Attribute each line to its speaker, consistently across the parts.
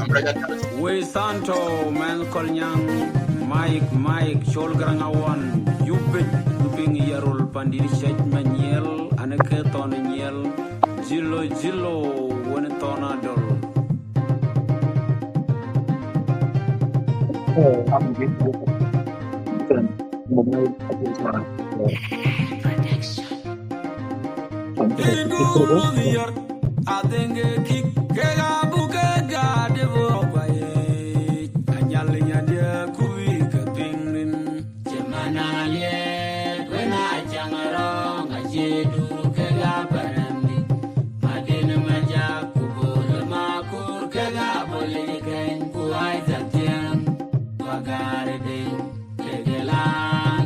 Speaker 1: We Santo man kolnyang Mike Sholgrangawan Yupit Luping Yarul Pandiri Shet Maniel Anaketon Niel Jilo Wenetona Dol. I think kick Buga Devo Anyalia de Kuika Pingrin Gemanalia when I jangarong I jedu Kega Parami Madina Maja Kubo Makur Kega Bolikan Kuai Zatian Wagarade Kegela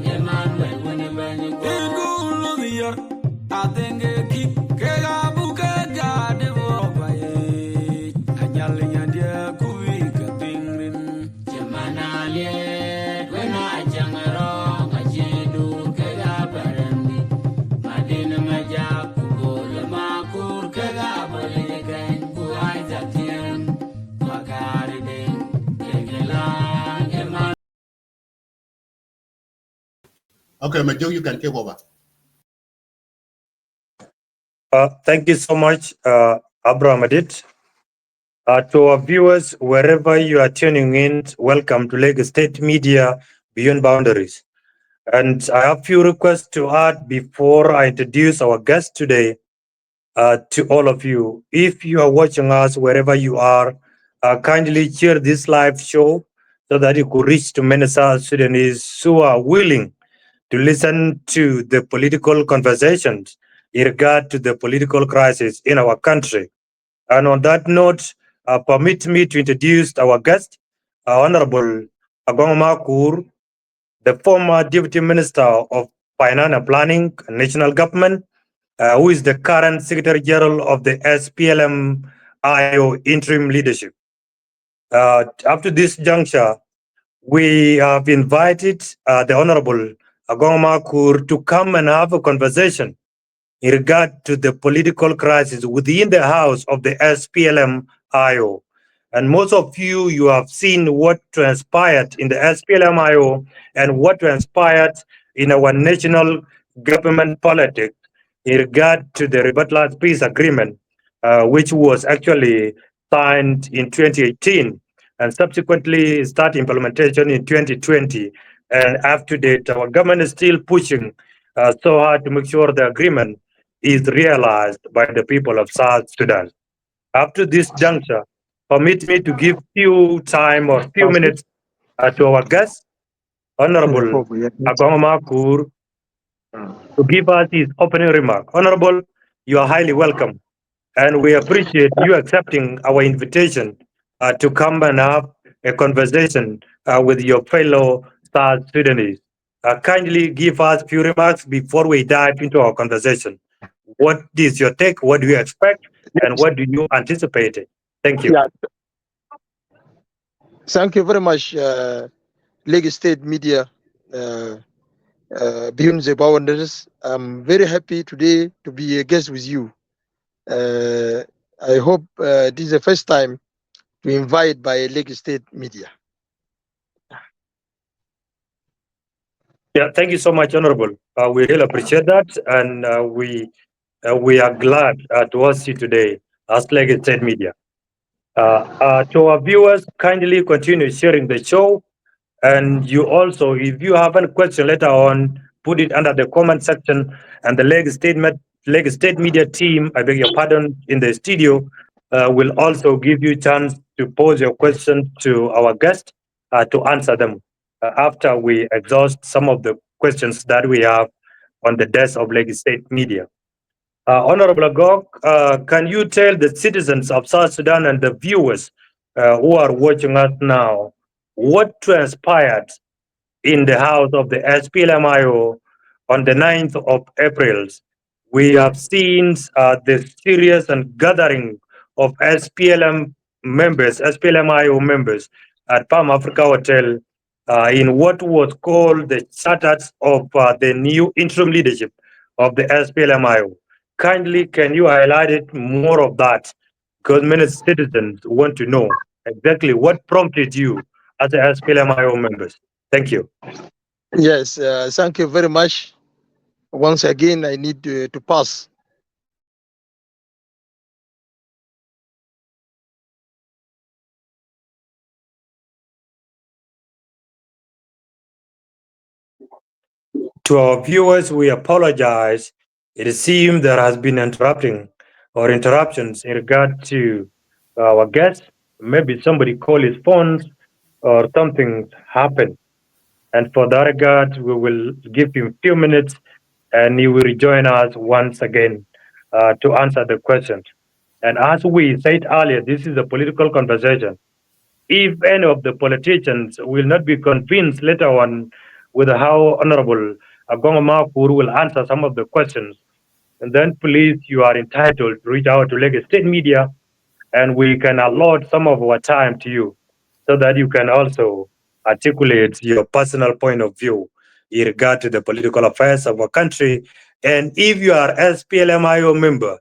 Speaker 1: Emmanuel when you I think kick Buga Devo Anyalia de Kuika Pingrin Gemanalia when I jangarong I jedu Kega Parami Madina Maja Kubo Makur Kega Bolikan Kuai Zatian Wagarade Kegela Emmanuel.
Speaker 2: Okay, Majo, you can take over.
Speaker 3: Thank you so much, Abraham Adit. To our viewers, wherever you are tuning in, welcome to Lagos State Media Beyond Boundaries. And I have a few requests to add before I introduce our guest today to all of you. If you are watching us wherever you are, kindly share this live show so that it could reach to many South Sudanese who are willing to listen to the political conversations in regard to the political crisis in our country. And on that note, permit me to introduce our guest, Honorable Agok Makur, the former Deputy Minister of Finance and Planning and National Government, who is the current Secretary General of the SPLM-IO Interim Leadership. Up to this juncture, we have invited the Honorable Agok Makur to come and have a conversation in regard to the political crisis within the house of the SPLM-IO. And most of you have seen what transpired in the SPLM-IO and what transpired in our national government politics in regard to the revitalized peace agreement, which was actually signed in 2018 and subsequently start implementation in 2020. And up to date, our government is still pushing so hard to make sure the agreement is realized by the people of South Sudan. Up to this juncture, permit me to give few minutes to our guest, Honorable Agok Makur, to give us his opening remark. Honorable, you are highly welcome, and we appreciate you accepting our invitation to come and have a conversation with your fellow South Sudanese. Kindly give us a few remarks before we dive into our conversation. What is your take? What do you expect? And what do you anticipate? Thank you.
Speaker 4: Yeah. Thank you very much, Lagos State Media Beyond the Boundaries. I'm very happy today to be a guest with you. I hope this is the first time to invite by Lagos State Media.
Speaker 3: Yeah, thank you so much, Honorable. We really appreciate that, and we are glad to host you today as Lagos State Media. To our viewers, kindly continue sharing the show, and you also, if you have any question later on, put it under the comment section, and the Lagos State Media team, I beg your pardon, in the studio, will also give you a chance to pose your question to our guest to answer them after we exhaust some of the questions that we have on the desk of Lagos State Media. Honorable Agok, can you tell the citizens of South Sudan and the viewers who are watching us now what transpired in the house of the SPLM-IO on the 9th of April? We have seen the serious and gathering of SPLM-IO members at Palm Africa Hotel in what was called the charters of the new interim leadership of the SPLM-IO. Kindly, can you highlight it more of that? Because many citizens want to know exactly what prompted you as a SPLM-IO members. Thank you.
Speaker 4: Yes, thank you very much. Once again, I need to pass.
Speaker 3: To our viewers, we apologize. It seems there has been interruptions in regard to our guest. Maybe somebody called his phones or something happened. And for that regard, we will give him a few minutes and he will rejoin us once again to answer the questions. And as we said earlier, this is a political conversation. If any of the politicians will not be convinced later on with how Honorable Agok Makur will answer some of the questions, and then please, you are entitled to reach out to Lagos State Media and we can allot some of our time to you so that you can also articulate your personal point of view in regard to the political affairs of our country. And if you are SPLM-IO member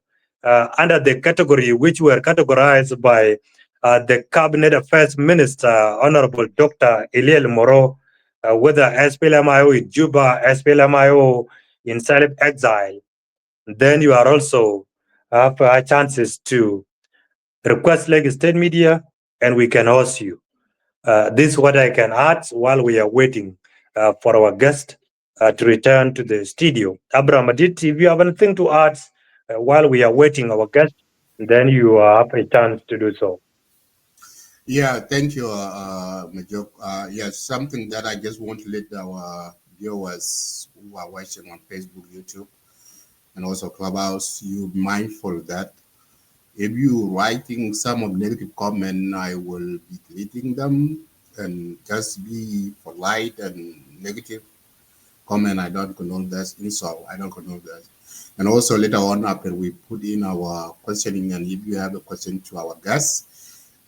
Speaker 3: under the category which were categorized by the Cabinet Affairs Minister, Honorable Dr. Eliel Moro, whether SPLM-IO in Juba, SPLM-IO in self-exile, then you are also have chances to request Lagos State Media, and we can host you. This is what I can add while we are waiting for our guest to return to the studio. Abraham Adit, if you have anything to add while we are waiting our guest, then you have a chance to do so.
Speaker 2: Yeah, thank you, Majok. Yes, something that I just want to let our viewers who are watching on Facebook, YouTube, and also Clubhouse, you mindful that if you writing some of negative comment, I will be deleting them, and just be polite and negative comment. I don't condone that. Insult, I don't condone that. And also later on, after we put in our questioning, and if you have a question to our guests,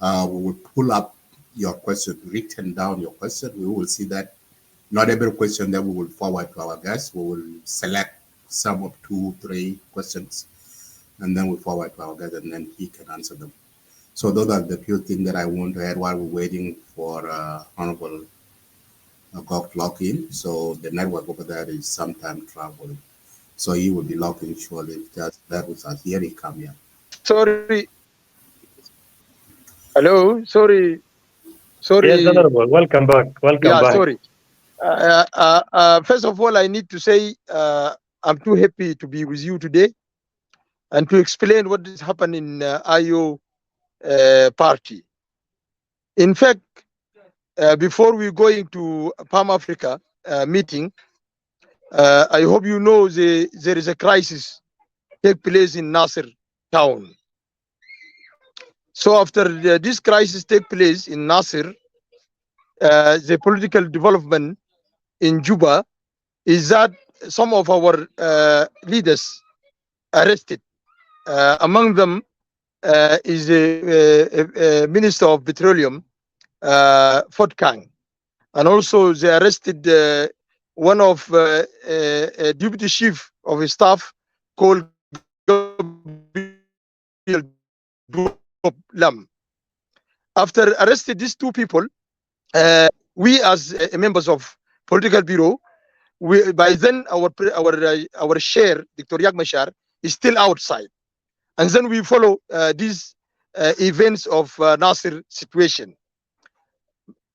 Speaker 2: we will pull up your question, written down your question. We will see that not every question that we will forward to our guests. We will select some of 2, 3 questions, and then we forward to our guest, and then he can answer them. So those are the few things that I want to add while we're waiting for Honorable Agok to log in. So the network over there is sometimes traveling. So he will be logging shortly. Just that with us. Here he come here.
Speaker 4: Sorry. Hello. Sorry.
Speaker 3: Yes, Honorable. Welcome back. Welcome back.
Speaker 4: Sorry. First of all, I need to say I'm too happy to be with you today and to explain what is happening in IO party. In fact, before we going to Palm Africa meeting, I hope you know there is a crisis take place in Nasser town. So after this crisis take place in Nasser, the political development in Juba is that some of our leaders arrested. Among them is a Minister of Petroleum, Fort Kang. And also they arrested one of a deputy chief of his staff called Lam. After arrested these 2 people, we as members of political bureau, by then our chair, Dr. Yagmashar, is still outside. And then we follow these events of Nasir situation.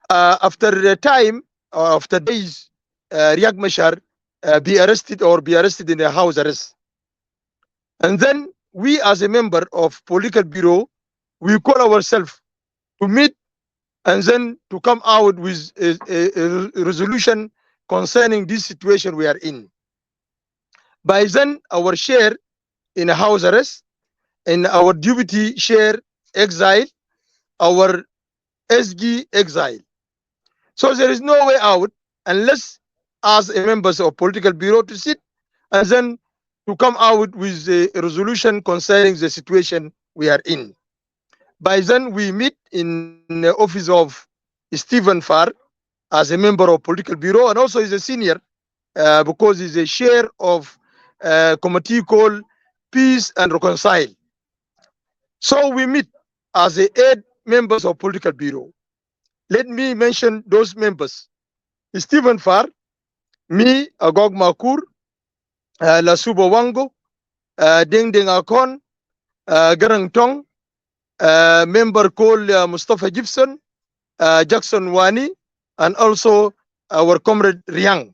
Speaker 4: After the time, after days, Riek Machar be arrested in a house arrest. And then we as a member of political bureau, we call ourselves to meet and then to come out with a resolution concerning this situation we are in. By then, our share in a house arrest, and our deputy share exile, our SG exile. So there is no way out unless as a members of political bureau to sit and then to come out with a resolution concerning the situation we are in. By then we meet in the office of Stephen Farr as a member of political bureau, and also is a senior because he's a chair of a committee called Peace and Reconcile. So we meet as a 8 members of political bureau. Let me mention those members. Stephen Farr, me, Agok Makur, Lasubo Wango, Ding Ding Akon, Garang Tong, member called Mustafa Gibson, Jackson Wani, and also our comrade Riang.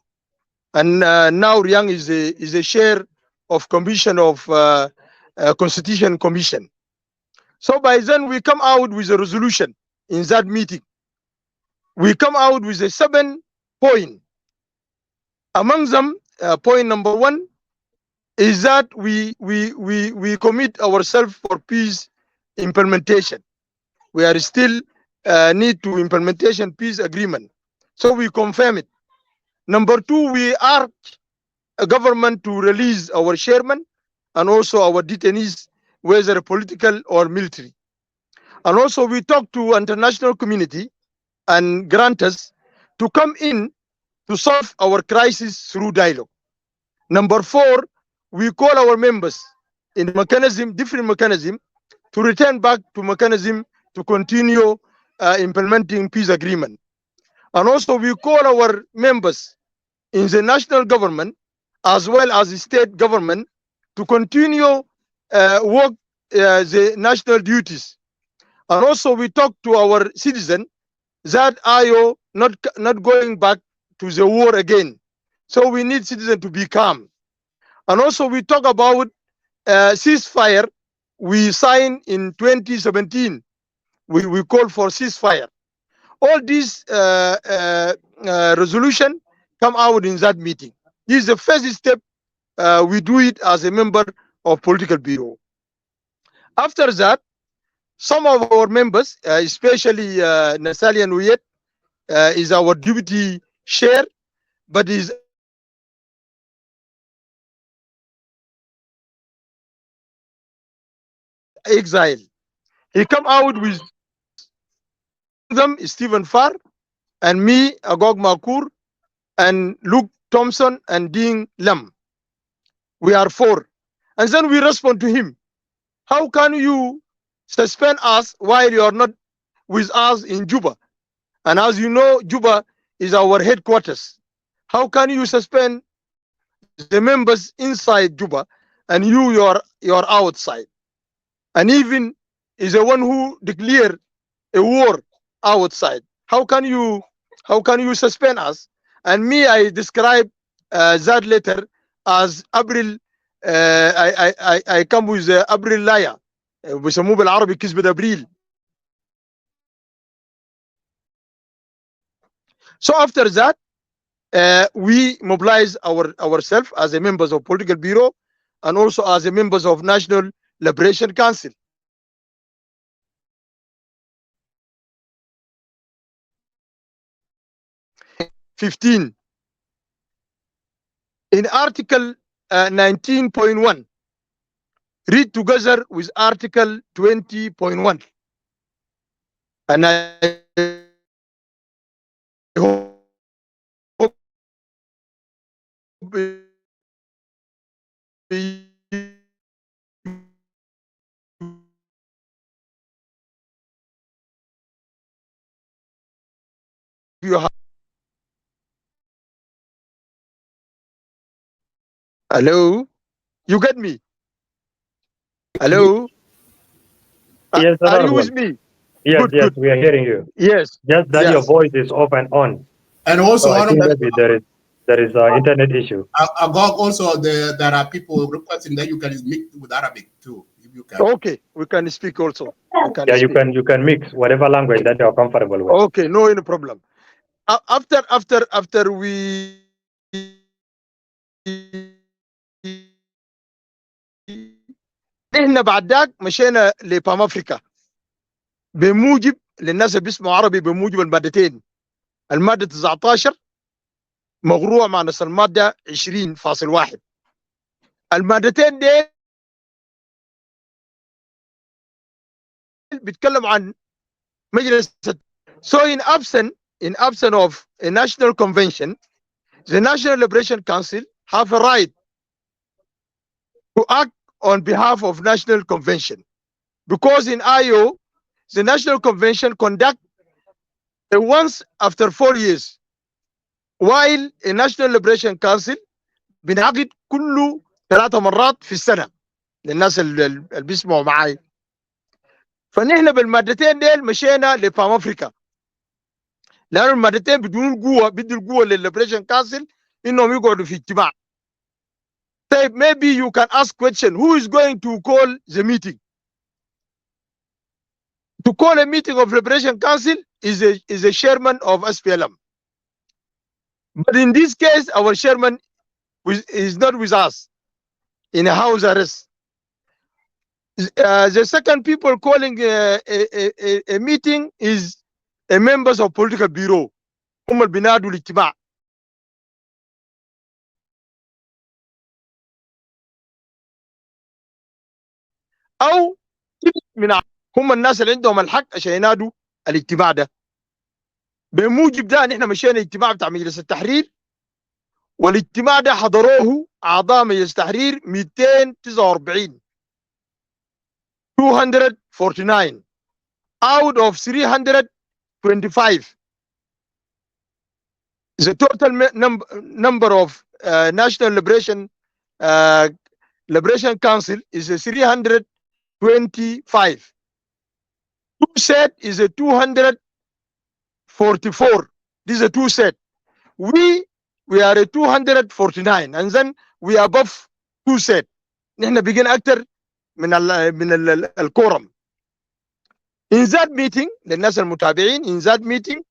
Speaker 4: And now Riang is a chair of commission of Constitution Commission. So by then we come out with a resolution in that meeting. We come out with a 7-point. Among them, point number 1 is that we commit ourselves for peace implementation. We are still need to implementation peace agreement. So we confirm it. Number 2, we urge a government to release our chairman and also our detainees, whether political or military. And also we talk to international community and grantors to come in to solve our crisis through dialogue. Number 4, we call our members in different mechanism, to return back to mechanism to continue implementing peace agreement. And also we call our members in the national government as well as the state government to continue work the national duties. And also we talk to our citizen that IO not going back to the war again. So we need citizens to be calm. And also we talk about ceasefire. We signed in 2017. We call for ceasefire. All these resolution come out in that meeting. This is the first step. We do it as a member of political bureau. After that, some of our members, especially Nasalian Uyet, is our deputy chair, but is exile. He come out with them, Stephen Farr, and me, Agog Makur, and Luke Thompson, and Ding Lam. We are 4. And then we respond to him. How can you suspend us while you are not with us in Juba? And as you know, Juba is our headquarters. How can you suspend the members inside Juba and you're outside? And even is the one who declared a war outside. How can you suspend us? And me, I describe that letter as April. I come with April liar. بيسموه بالعربي كذبة أبريل. So after that, we mobilize ourselves as a members of political bureau and also as a members of National Liberation Council. (15) In Article 19.1, read together with Article 20.1. And I hope you have. Hello, you get me? Hello,
Speaker 3: Yes,
Speaker 4: are you
Speaker 3: Honorable.
Speaker 4: with me?
Speaker 3: Yes,
Speaker 4: Good,
Speaker 3: yes,
Speaker 4: good.
Speaker 3: we are hearing you.
Speaker 4: Yes,
Speaker 3: Just that your
Speaker 4: yes.
Speaker 3: voice is off and on.
Speaker 2: And also,
Speaker 3: So I think
Speaker 2: Honorable,
Speaker 3: maybe there is an internet issue.
Speaker 2: Agok, also there are people requesting that you can mix with Arabic too, if you can.
Speaker 4: Okay, we can speak also.
Speaker 3: Yeah, you can mix whatever language that you are comfortable with.
Speaker 4: Okay, no any problem. After we احنا بعد ذاك مشينا لبام افريكا بموجب للناس اللي بيسمعوا عربي بموجب المادتين. الماده 19 مغروع مع نص الماده 20.1. المادتين دي بيتكلم عن مجلس. So in absence of a national convention, the National Liberation Council have a right to act on behalf of national convention, because in IO the National Convention conduct once after 4 years, while a National Liberation Council بنعقد كله 3 مرات في السنة للناس اللي بيسمعوا معاي. فنحن بالمادتين ديل مشينا لبام افريكا، لأن المادتين بدون القوة، بدي القوة للليبريشن كونسل إنهم يقعدوا في اجتماع. طيب maybe you can ask question, who is going to call the meeting? To call a meeting of Liberation Council is a chairman of SPLM. But in this case, our chairman is not with us in a house arrest. The second people calling a meeting is a members of political bureau. هم اللي بينادوا الاجتماع. أو من هم الناس اللي عندهم الحق عشان ينادوا الاجتماع ده. بموجب ده نحن مشينا اجتماع بتاع مجلس التحرير، والاجتماع ده حضروه أعضاء مجلس التحرير 249 249 out of 325. The total number of National Liberation Council is 325. Two set is a 244. This is a two set. We are a 249, and then we are above two set. نحن بيجينا أكتر من الكورم. In that meeting للناس المتابعين, in that meeting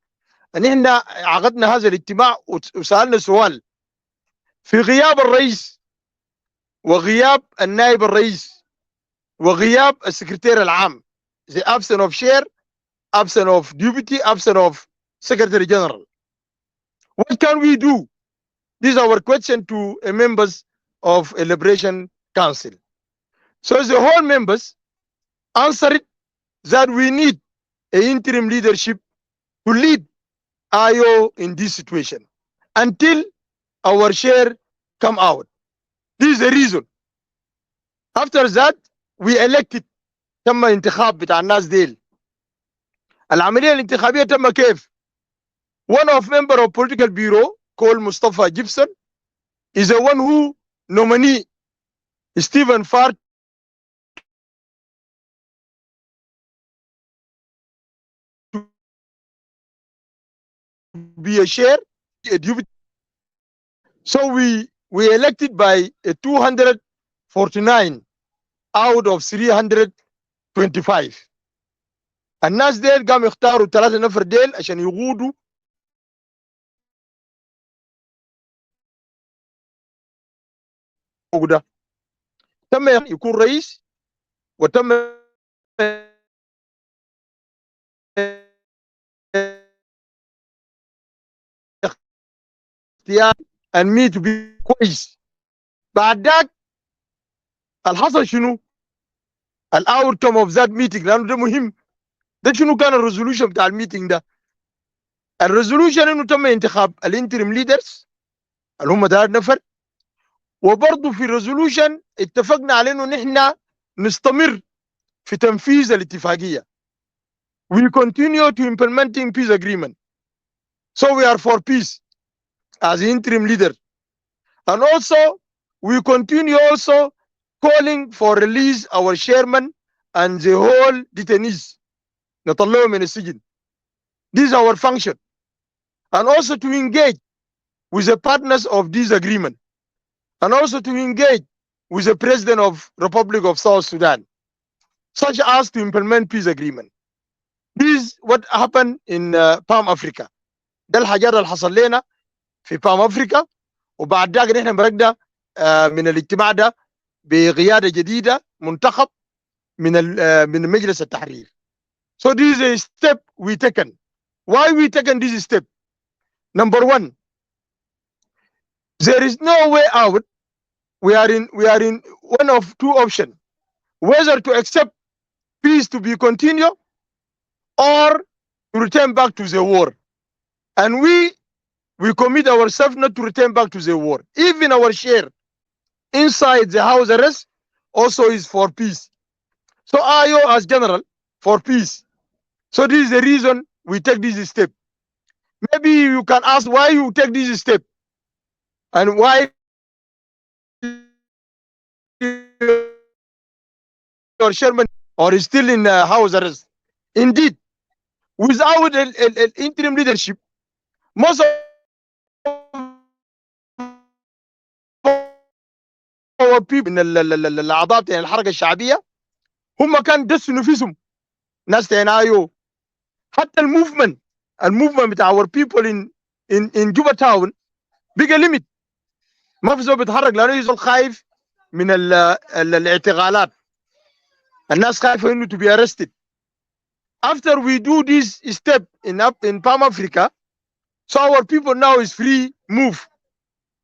Speaker 4: نحن عقدنا هذا الاجتماع وسألنا سؤال: في غياب الرئيس وغياب النائب الرئيس وغياب السكرتير العام, the absence of chair, absence of deputy, absence of secretary general, what can we do? This is our question to members of a Liberation Council. So the whole members answered that we need an interim leadership to lead IO in this situation until our chair come out. This is the reason. After that we elected. تم انتخاب بتاع الناس ديل. العملية الانتخابية تم كيف؟ One of member of political bureau called Mustafa Gibson is the one who nominee Stephen Fart to be a chair, a deputy. So we elected by a 249 out of 325. الناس ديل قاموا يختاروا 3 نفر ديل عشان يقودوا ده. تم يكون رئيس وتم اختيار and me to be كويس. بعد ذاك الحصل شنو؟ الاوتكم اوف ذات ميتنج، لانه ده مهم. ده شنو كان الريزولوشن بتاع الميتنج ده؟ الريزولوشن انه تم انتخاب الانتريم ليدرز اللي هم 3 نفر، وبرضه في الريزولوشن اتفقنا على انه نحن نستمر في تنفيذ الاتفاقيه. We continue to implementing peace agreement. So we are for peace as interim leader. And also we continue also calling for release our chairman and the whole detainees. نطلعهم من السجن. This is our function. And also to engage with the partners of this agreement. And also to engage with the President of Republic of South Sudan, such as to implement peace agreement. This is what happened in Palm Africa. ده الحاجات اللي حصل لنا في Palm Africa. وبعد ذاك نحن مرقنا من الاجتماع ده بقيادة جديدة منتخب من مجلس التحرير. So this is a step we taken. Why we taken this step? Number one, there is no way out. We are in one of two options: whether to accept peace to be continued or to return back to the war. And we commit ourselves not to return back to the war. Even our share inside the house arrest also is for peace. So IO as general for peace. So this is the reason we take this step. Maybe you can ask why you take this step and why your chairman or is still in house arrest. Indeed, without interim leadership, most of our people من الاعضاء بتاع الحركه الشعبيه هم كان دسوا نفسهم ناس تنايو. حتى الموفمنت بتاع our people in Juba town بقى ليميت. ما في زول بيتحرك لانه يزول خايف من الاعتقالات. الناس خايفه انه to be arrested. After we do this step in Palm Africa, so our people now is free move.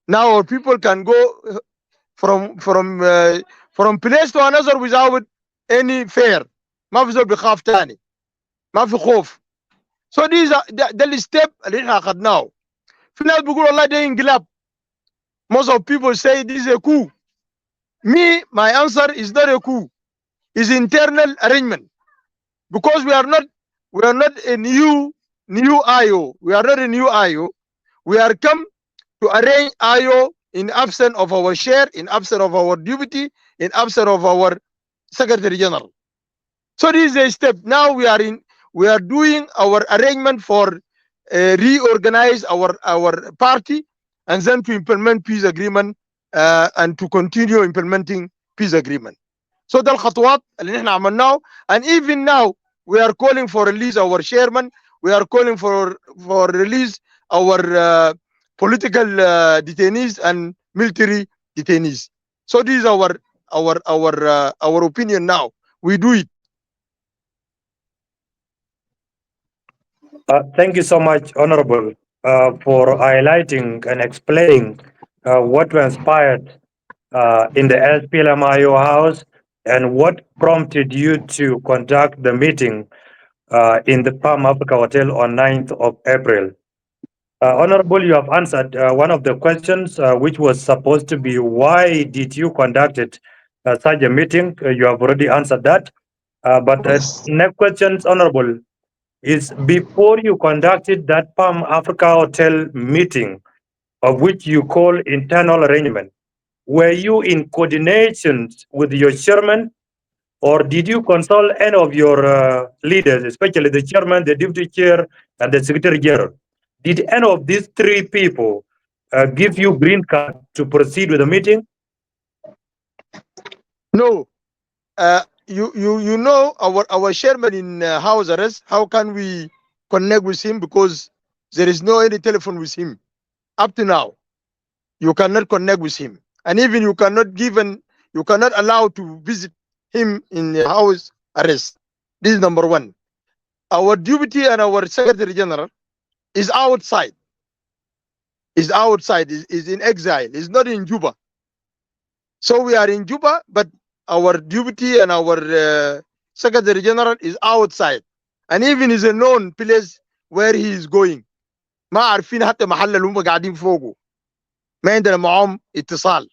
Speaker 4: Now our people can go from place to another without any fear. ما في زول بيخاف تاني. ما في خوف. So this ده الستيب اللي احنا اخذناه. في ناس بيقولوا والله ده انقلاب. Most of people say this is a coup. Me, my answer is not a coup. It's internal arrangement. Because we are not a new IO. We are not a new IO. We are come to arrange IO in absence of our chair, in absence of our deputy, in absence of our Secretary General. So this is a step. Now we are doing our arrangement for reorganize our party and then to implement peace agreement and to continue implementing peace agreement. So ده الخطوات اللي نحن عملناه. And even now we are calling for release our chairman. We are calling for release our political detainees and military detainees. So this is our opinion now. We do it.
Speaker 3: Thank you so much, Honorable, for highlighting and explaining what transpired in the SPLM-IO house and what prompted you to conduct the meeting in the Palm Africa Hotel on 9th of April. Honorable, you have answered one of the questions, which was supposed to be why did you conduct such a meeting? You have already answered that. But the next question, Honorable, is before you conducted that Palm Africa Hotel meeting, of which you call internal arrangement, were you in coordination with your chairman, or did you consult any of your leaders, especially the chairman, the deputy chair, and the secretary general? Did any of these three people give you green card to proceed with the meeting?
Speaker 4: No. You know our chairman in house arrest. How can we connect with him? Because there is no any telephone with him up to now. You cannot connect with him, and even you cannot allow to visit him in the house arrest. This is number one. Our deputy and our secretary general is outside. Is outside. Is in exile. Is not in Juba. So we are in Juba, but our deputy and our secretary general is outside, and even is a known place where he is going. ما عارفين حتى محل اللي هم قاعدين فوقه. ما عندنا معهم اتصال.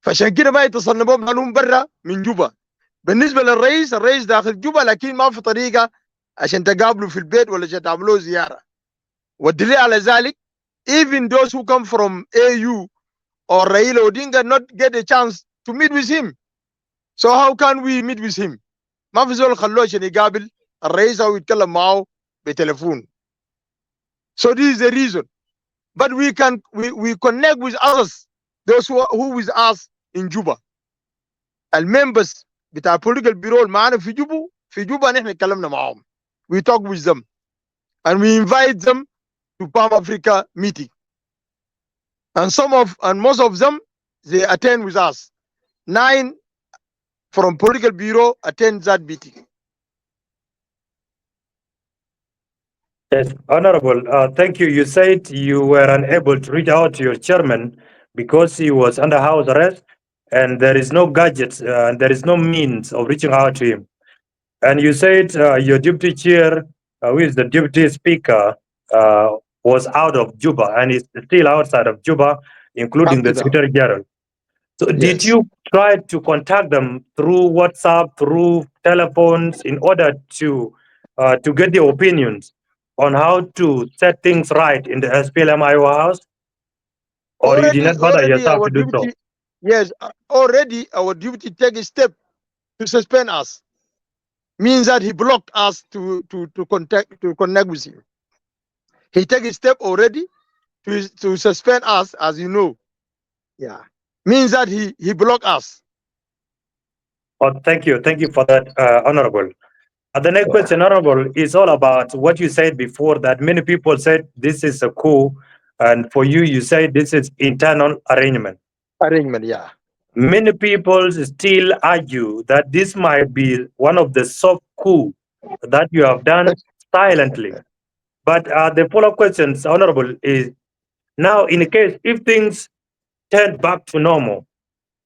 Speaker 4: فعشان كده ما يتصلنا بهم لانهم برا من جوبا. بالنسبه للرئيس، الرئيس داخل جوبا لكن ما في طريقه عشان تقابلوا في البيت ولا عشان تعملوا زياره. والدليل على ذلك even those who come from AU or Raila Odinga not get a chance to meet with him. So how can we meet with him? ما في زول خلوه عشان يقابل الرئيس او يتكلم معه بتليفون. So this is the reason. But we connect with others, those who with us in Juba. الممبرز بتاع political bureau معانا في جوبا نحن اتكلمنا معهم. We talk with them and we invite them to Palm Africa meeting. And most of them they attend with us. 9 from political bureau attend that meeting.
Speaker 3: Yes, Honorable, thank you. You said you were unable to reach out to your chairman because he was under house arrest and there is no gadgets and there is no means of reaching out to him. And you said your deputy chair, who is the deputy speaker, was out of Juba and is still outside of Juba, including the secretary general. So did you try to contact them through WhatsApp, through telephones, in order to to get the opinions on how to set things right in the SPLM-IO house? Or you did not bother yourself
Speaker 4: our
Speaker 3: to do so?
Speaker 4: duty, yes, already our duty take a step to suspend us. Means that he blocked us to connect with him. He take a step already to suspend us, as you know. Yeah. Means that he blocked us.
Speaker 3: Oh, thank you for that, Honorable. The next question, Honorable, is all about what you said before, that many people said this is a coup, and for you, you say this is internal arrangement.
Speaker 4: Arrangement, yeah.
Speaker 3: Many people still argue that this might be one of the soft coup that you have done silently. But the follow-up questions, Honorable, is now in the case if things turn back to normal,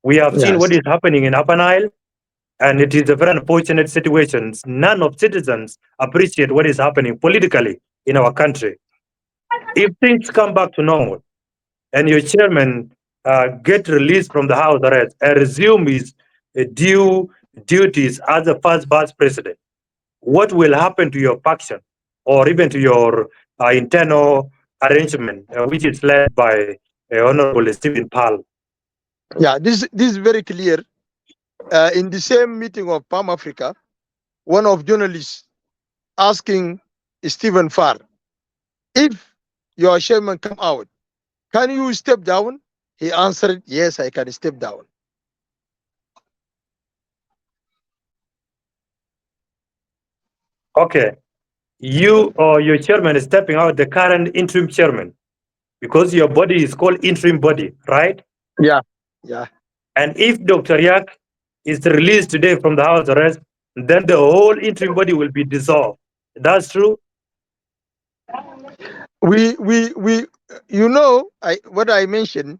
Speaker 3: we have seen what
Speaker 4: Yes.
Speaker 3: is happening in Upper Nile, and it is a very unfortunate situation. None of citizens appreciate what is happening politically in our country. If things come back to normal and your chairman get released from the house arrest and resume his due duties as the first vice president, what will happen to your faction or even to your internal arrangement, which is led by Honorable Stephen Pal?
Speaker 4: Yeah, this is very clear. In the same meeting of Palm Africa, one of journalists asking Stephen Farr, if your chairman come out, can you step down? He answered, yes, I can step down.
Speaker 3: Okay. You or your chairman is stepping out, the current interim chairman, because your body is called interim body, right?
Speaker 4: Yeah, yeah.
Speaker 3: And if Dr. Yak is released today from the house arrest, then the whole interim body will be dissolved. That's true?
Speaker 4: We you know, what I mentioned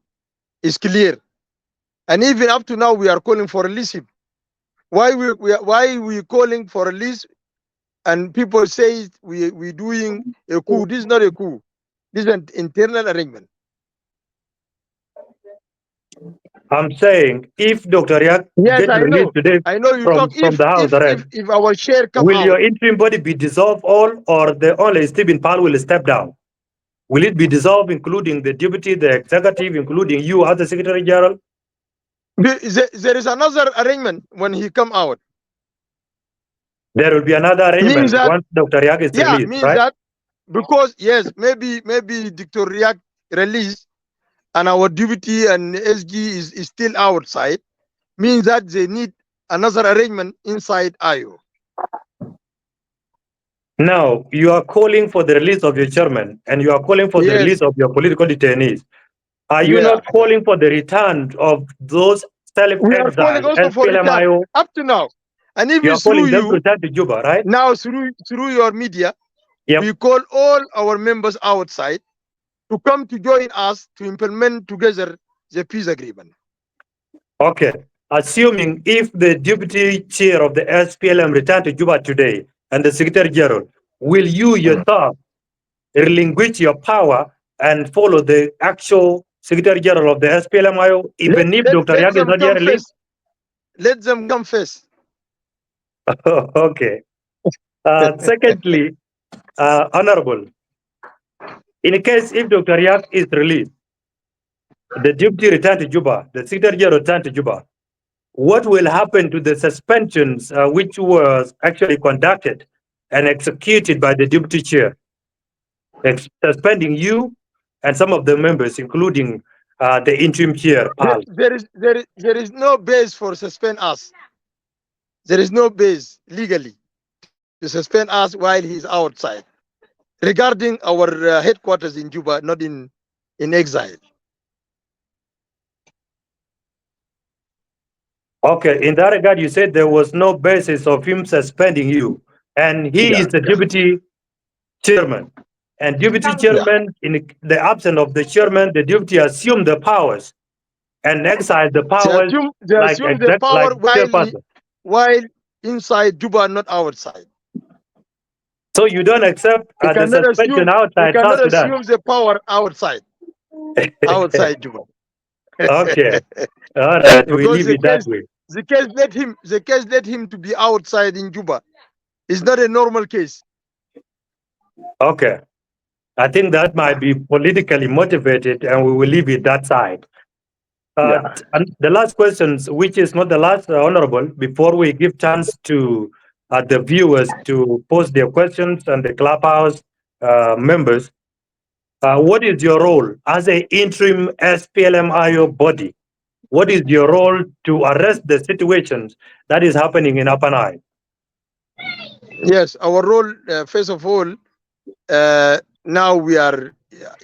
Speaker 4: is clear. And even up to now we are calling for release him. Why we calling for release? And people say we doing a coup. This is not a coup. This is an internal arrangement.
Speaker 3: I'm saying if Dr. Yak
Speaker 4: Yes,
Speaker 3: get
Speaker 4: I know.
Speaker 3: released today
Speaker 4: I know you
Speaker 3: from
Speaker 4: talk.
Speaker 3: the house arrest,
Speaker 4: If our share come
Speaker 3: will your
Speaker 4: out,
Speaker 3: interim body be dissolved all, or the only Stephen Pal will step down? Will it be dissolved, including the deputy, the executive, including you as the Secretary General?
Speaker 4: there is another arrangement when he come out.
Speaker 3: There will be another
Speaker 4: Means
Speaker 3: arrangement
Speaker 4: that,
Speaker 3: once Dr. Yak is
Speaker 4: yeah,
Speaker 3: released,
Speaker 4: means
Speaker 3: right?
Speaker 4: that because yes, maybe Dr. Riak release and our deputy and SG is still outside. Means that they need another arrangement inside IO.
Speaker 3: Now, you are calling for the release of your chairman and you are calling for the
Speaker 4: Yes.
Speaker 3: release of your political detainees. Are you
Speaker 4: Yeah,
Speaker 3: not calling for the return of those
Speaker 4: we are calling
Speaker 3: self-exiled
Speaker 4: also for return
Speaker 3: SPLM-IO?
Speaker 4: up to now. And
Speaker 3: You
Speaker 4: even
Speaker 3: are
Speaker 4: through
Speaker 3: calling them to
Speaker 4: you,
Speaker 3: return to Juba, right?
Speaker 4: now through your media,
Speaker 3: Yep.
Speaker 4: we call all our members outside to come to join us to implement together the peace agreement.
Speaker 3: Okay. Assuming if the deputy chair of the SPLM return to Juba today and the Secretary General, will you yourself relinquish your power and follow the actual Secretary General of the SPLM-IO, even if Dr.
Speaker 4: Let
Speaker 3: Yak is
Speaker 4: them
Speaker 3: not yet
Speaker 4: come
Speaker 3: released?
Speaker 4: first. Let them come first.
Speaker 3: Okay. Secondly, Honorable, in case if Dr. Yak is released, the deputy returned to Juba, the Secretary General returned to Juba, what will happen to the suspensions which was actually conducted and executed by the deputy chair, suspending you and some of the members, including the interim chair, Pal?
Speaker 4: There is no base for suspend us. There is no base legally to suspend us while he's outside. Regarding our headquarters in Juba, not in exile.
Speaker 3: Okay, in that regard, you said there was no basis of him suspending you, and he is the deputy chairman. And deputy chairman, in the absence of the chairman, the deputy assumed the powers and exercise the powers
Speaker 4: They
Speaker 3: like
Speaker 4: assume the power
Speaker 3: chairperson.
Speaker 4: while inside Juba, not outside.
Speaker 3: So you don't accept
Speaker 4: He
Speaker 3: the
Speaker 4: cannot
Speaker 3: suspension
Speaker 4: assume. He
Speaker 3: outside South
Speaker 4: cannot
Speaker 3: Sudan?
Speaker 4: assume the power outside. Outside Juba.
Speaker 3: Okay, all right, we
Speaker 4: Because
Speaker 3: leave it that way.
Speaker 4: the case let him to be outside in Juba. It's not a normal case.
Speaker 3: Okay. I think that might be politically motivated, and we will leave it that side. And the last questions, which is not the last, Honorable, before we give chance to the viewers to post their questions and the clubhouse members, what is your role as an interim SPLM-IO body? What is your role to arrest the situations that is happening in Upper Nile?
Speaker 4: Yes, our role, first of all, now we are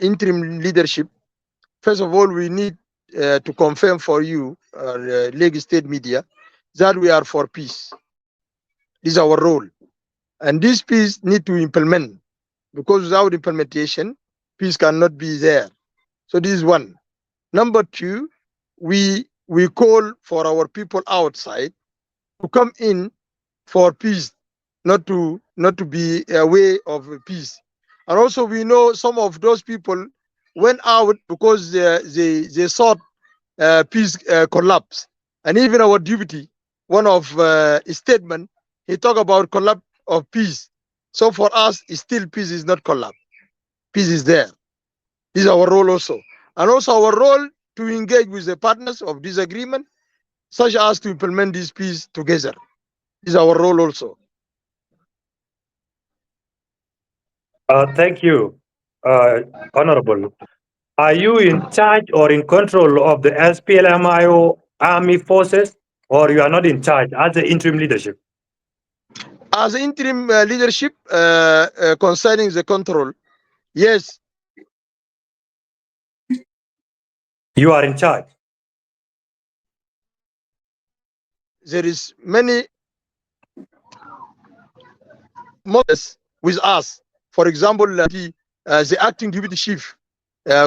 Speaker 4: interim leadership. First of all, we need to confirm for you, Lagos State media, that we are for peace. This is our role. And this peace need to implement, because without implementation, peace cannot be there. So this is one. Number two, we call for our people outside to come in for peace, not to be a way of peace. And also we know some of those people went out because they sought peace collapse. And even our deputy, one of his statement, he talked about collapse of peace. So for us, still peace is not collapse. Peace is there. This is our role also. And also our role to engage with the partners of disagreement, such as to implement this peace together. This is our role also.
Speaker 3: Thank you, Honorable. Are you in charge or in control of the SPLM-IO army forces, or you are not in charge as the interim leadership?
Speaker 4: As interim leadership concerning the control, yes.
Speaker 3: You are in charge.
Speaker 4: There is many models with us. For example, the acting deputy chief,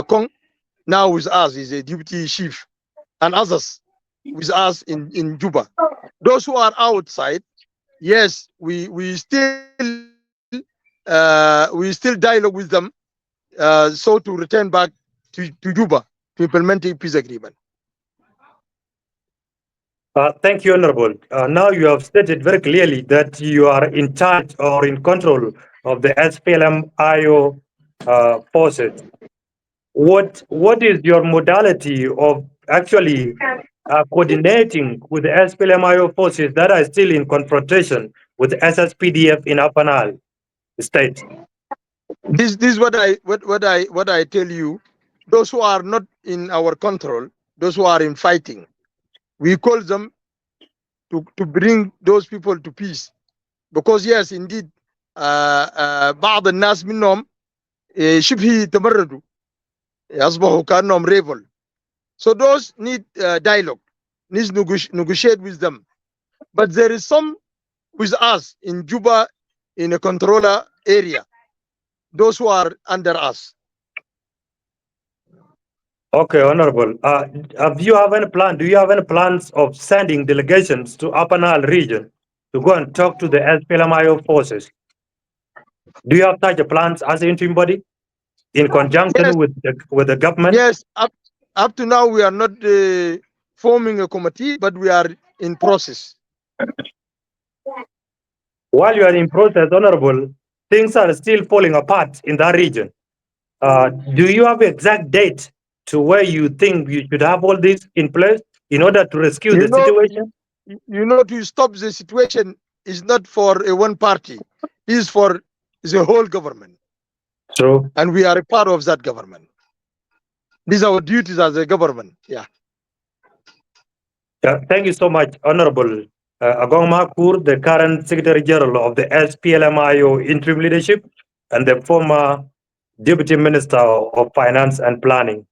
Speaker 4: Kong, now with us is a deputy chief, and others with us in Juba. Those who are outside, yes, we still dialogue with them, so to return back to Juba to implement a peace agreement.
Speaker 3: Thank you, Honorable. Now you have stated very clearly that you are in charge or in control of the SPLM-IO forces. What is your modality of actually coordinating with the SPLM-IO forces that are still in confrontation with SSPDF in Upper Nile State?
Speaker 4: This is what I tell you. Those who are not in our control, those who are in fighting, we call them to bring those people to peace. Because yes, indeed, بعض الناس منهم شبه تمردوا أصبحوا كأنهم rebel. So those need dialogue, needs negotiate with them. But there is some with us in Juba, in a controller area, those who are under us.
Speaker 3: Okay, Honorable. Do you have any plans of sending delegations to Upper Nile region to go and talk to the SPLM-IO forces? Do you have such a plans as an interim body in conjunction
Speaker 4: Yes,
Speaker 3: with the government?
Speaker 4: yes. Up to now, we are not forming a committee, but we are in process.
Speaker 3: While you are in process, Honorable, things are still falling apart in that region. Do you have exact date to where you think you should have all this in place in order to rescue the situation?
Speaker 4: You know, to stop the situation is not for a one party. It is for the whole government.
Speaker 3: True.
Speaker 4: And we are a part of that government. These are our duties as a government. Yeah.
Speaker 3: Thank you so much, Honorable Agok Makur, the current Secretary General of the SPLM-IO interim leadership and the former Deputy Minister of Finance and Planning.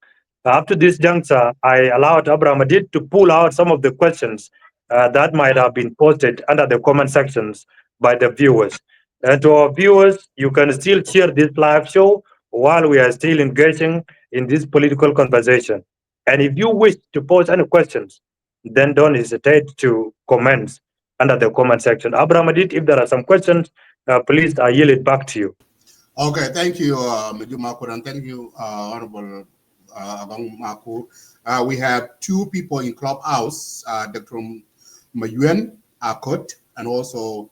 Speaker 3: Up to this juncture, I allowed Abraham Adid to pull out some of the questions that might have been posted under the comment sections by the viewers. And to our viewers, you can still share this live show while we are still engaging in this political conversation. And if you wish to pose any questions, then don't hesitate to comment under the comment section. Abraham Adid, if there are some questions, please, I yield it back to you.
Speaker 2: Okay, thank you, Makur, and thank you, Honorable Agok Makur. We have two people in Clubhouse, Dr. Mayuen Akot and also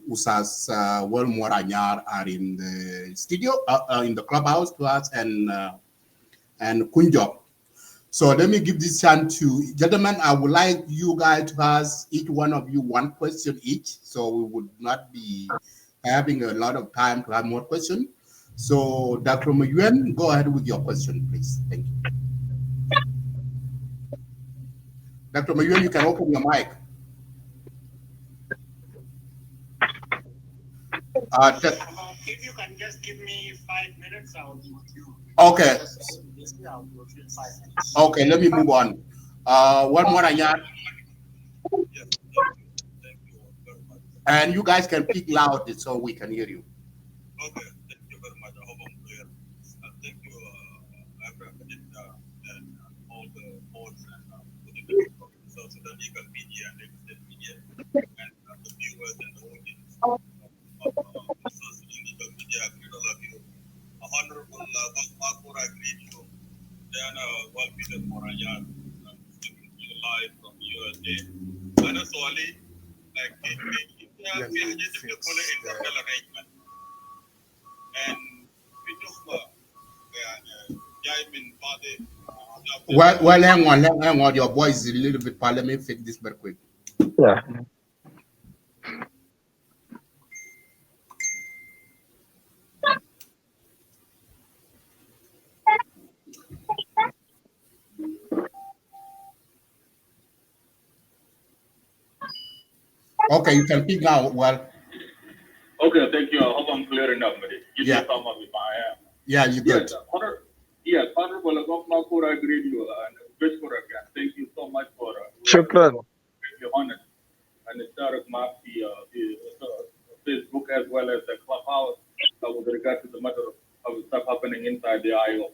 Speaker 2: Usas Wilmore Anyar are in the studio, in the clubhouse to us, and Kunjok. So let me give this chance to gentlemen. I would like you guys to ask each one of you one question each, so we would not be having a lot of time to have more questions. So Dr. Nguyen, go ahead with your question, please. Thank you. Dr. Nguyen, you can open your mic.
Speaker 5: If you can just give me 5 minutes, I'll be with you.
Speaker 2: Okay.
Speaker 5: I'll do it in 5 minutes.
Speaker 2: Okay, let me move on. One more, Anyar.
Speaker 6: Yes, thank you very much.
Speaker 2: And you guys can speak loud so we can hear you.
Speaker 6: Okay, thank you very much. I hope I'm clear. Thank you, Abraham, and all the boards and so the legal media and the media and the viewers and the audience of legal media. I greet all of you. Honorable Makur, I greet you. Then Peter Morayan, speaking to you live from USA. And also, like we had to follow internal arrangement. And we took Jaimin Bade.
Speaker 2: Well, hang on. Your voice is a little bit part. Let me fix this very quick.
Speaker 4: Yeah.
Speaker 2: Okay, you can speak now. Well.
Speaker 6: Okay, thank you. I hope I'm clear enough, buddy. You
Speaker 2: Yeah.
Speaker 6: see some of it, I am.
Speaker 2: Yeah, you good.
Speaker 6: Yes, Honorable Agok Makur, I agree with you. And Bishkura again. Thank you so much for
Speaker 4: Shukran.
Speaker 6: your honor. And the Stark Mark, the Facebook as well as the clubhouse with regard to the matter of stuff happening inside the IO.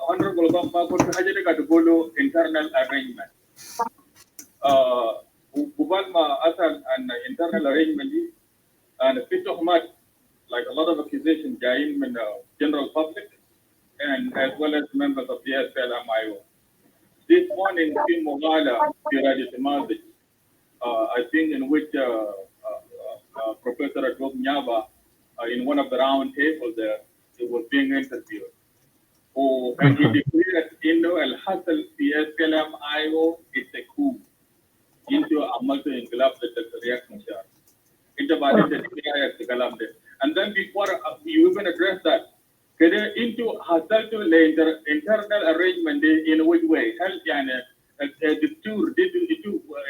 Speaker 6: Honorable Agok Makur, I just got to go to internal arrangement. Ubalma Asal and internal arrangement and a bit of much, like a lot of accusations, in the general public and as well as members of the SPLM-IO. This morning, in Mogala, I think in which Professor Agok Nyaba, in one of the round tables there, he was being interviewed. And he declared, al-Hassel, the SPLM-IO is a coup into a multi-inglab reaction. And then before you even address that, into internal arrangement in which way?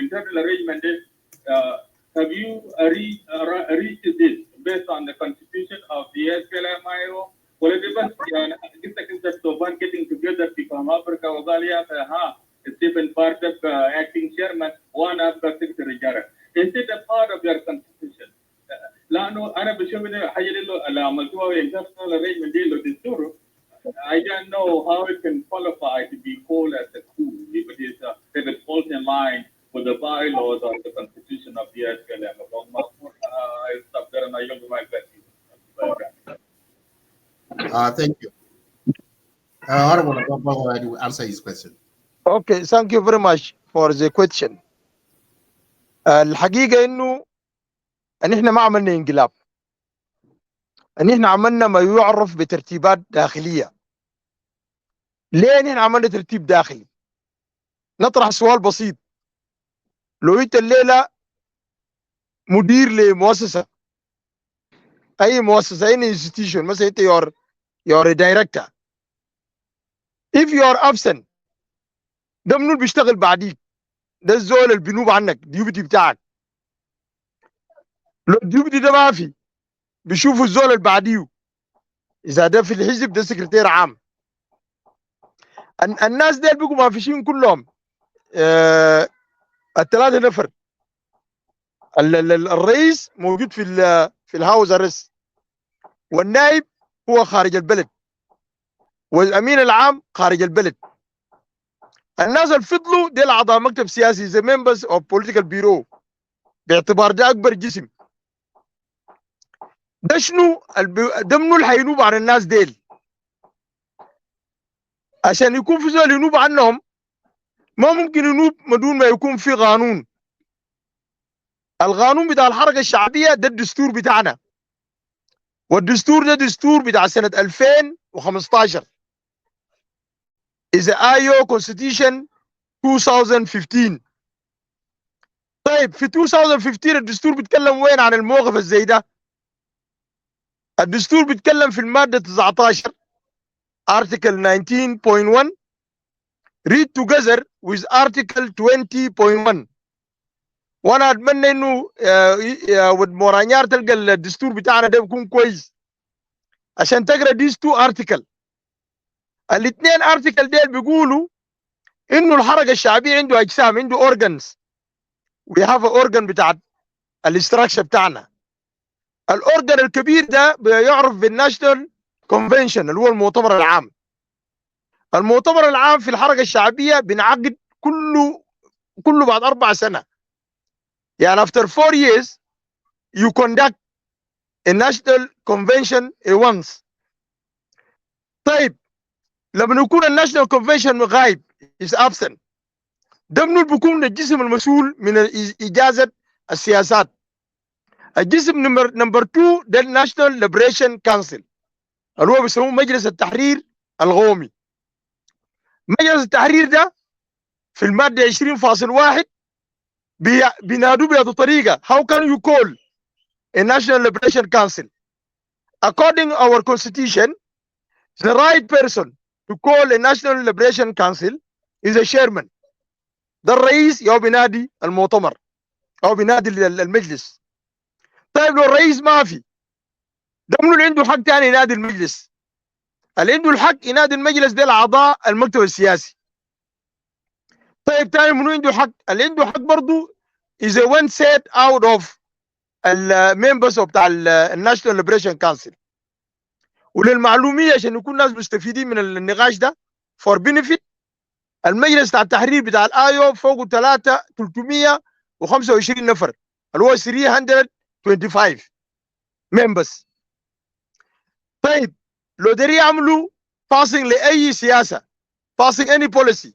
Speaker 6: Internal arrangement, have you reached this based on the constitution of the SPLM-IO? Well, it getting together become Africa, Stephen part of acting chairman, one of the secretary general. Is it a part of your constitution? I don't know how it can qualify to be called as a coup if it falls in line with the bylaws or the constitution of the SPLM. I stop there and I yield my question.
Speaker 2: Thank you. Honorable Agok, I will answer his question.
Speaker 4: Okay, thank you very much for the question. الحقيقة إنه إحنا ما عملنا انقلاب، إحنا عملنا ما يعرف بترتيبات داخلية. ليه إحنا عملنا ترتيب داخلي؟ نطرح سؤال بسيط. لو أنت الليلة مدير لمؤسسة، أي مؤسسة، أي institution، مثلا أنت you're a director. If you are absent، ده منو بيشتغل بعديك؟ ده الزول اللي بينوب عنك، ديوبتي بتاعك. لو الديوبتي ده ما في، بيشوفوا الزول اللي بعديه. إذا ده في الحزب ده سكرتير عام. الناس ديل بيقوا مافيشين كلهم. الثلاثة نفر. الرئيس موجود في الهاوس ارست، والنائب هو خارج البلد، والأمين العام خارج البلد. الناس اللي فضلوا ديل أعضاء مكتب سياسي زي members of political bureau، باعتبار ده أكبر جسم. ده شنو؟ ده منو اللي حينوب عن الناس ديل؟ عشان يكون في زول ينوب عنهم، ما ممكن ينوب بدون ما يكون في قانون. القانون بتاع الحركه الشعبيه ده الدستور بتاعنا، والدستور ده دستور بتاع سنه 2015 is IO Constitution 2015. طيب في 2015 الدستور بيتكلم وين عن الموقف الزي ده؟ الدستور بيتكلم في الماده 19 article 19.1 read together with article 20.1. وانا اتمنى انه يا ود مورانيار تلقى الدستور بتاعنا ده بيكون كويس عشان تقرا these two article. الاثنين article ديل بيقولوا انه الحركه الشعبيه عنده اجسام، عنده organs. we have a organ بتاع الاستراكشر بتاعنا. الاورجن الكبير ده بيعرف بالناشونال كونفنشن اللي هو المؤتمر العام. المؤتمر العام في الحركه الشعبيه بينعقد كله بعد 4 سنة. يعني after 4 years you conduct a national convention once. طيب لما يكون الناشونال كونفنشن غايب is absent، ده منو بيكون الجسم المسؤول من اجازه السياسات؟ الجسم نمبر 2 ده الناشونال ليبريشن كونسل اللي هو بيسموه مجلس التحرير القومي. مجلس التحرير ده في الماده 20.1 بينادوا بهذه الطريقه. how can you call a national liberation council? according to our constitution the right person to call a national liberation council is a chairman. ده الرئيس يو بينادي المؤتمر او بينادي المجلس. طيب لو الرئيس ما في، ده منو اللي عنده حق ثاني ينادي المجلس؟ اللي عنده الحق ينادي المجلس ده الاعضاء المكتب السياسي. طيب ثاني منو عنده حق؟ اللي عنده حق برضه is a one set out of الممبرز بتاع الناشونال ليبريشن كونسل. وللمعلوميه عشان يكون الناس مستفيدين من النقاش ده فور بينفيت، المجلس بتاع التحرير بتاع الايو فوق 325 نفر اللي هو 325 ممبرز. طيب لو داري يعملوا باسنج لاي سياسه، باسنج اني بوليسي،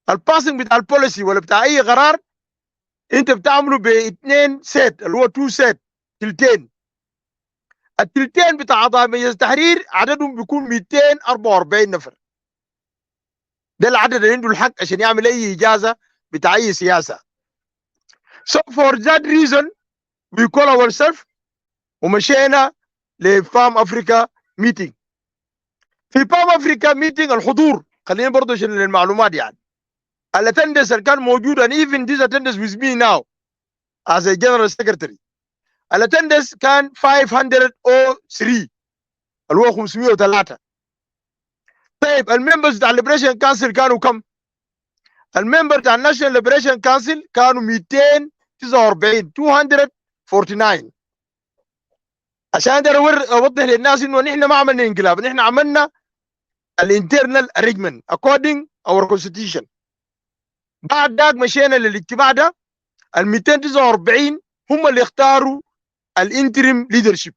Speaker 4: الباسنج بتاع البوليسي ولا بتاع اي قرار انت بتعمله باثنين سيت اللي هو 2 سيت تلتين. التلتين بتاع اعضاء مجلس التحرير عددهم بيكون 244 نفر. ده العدد اللي عنده الحق عشان يعمل اي اجازه بتاع اي سياسه. So for that reason we call ourselves ومشينا لفام افريكا ميتنج. في فام افريكا ميتنج الحضور، خلينا برضه عشان المعلومات يعني، الاتندنس اللي كان موجود and even this attendance with me now as a general secretary. الاتندنس كان 503 اللي هو 503. طيب الممبرز بتاع الليبريشن كانسل كانوا كم؟ الممبر بتاع الناشونال ليبريشن كانسل كانوا 249 249. عشان اقدر اوضح للناس انه نحن ما عملنا انقلاب، نحن عملنا الانترنال اريجمنت according our constitution. بعد ذاك مشينا للاجتماع ده، ال 249 هم اللي اختاروا الانتريم ليدرشيب.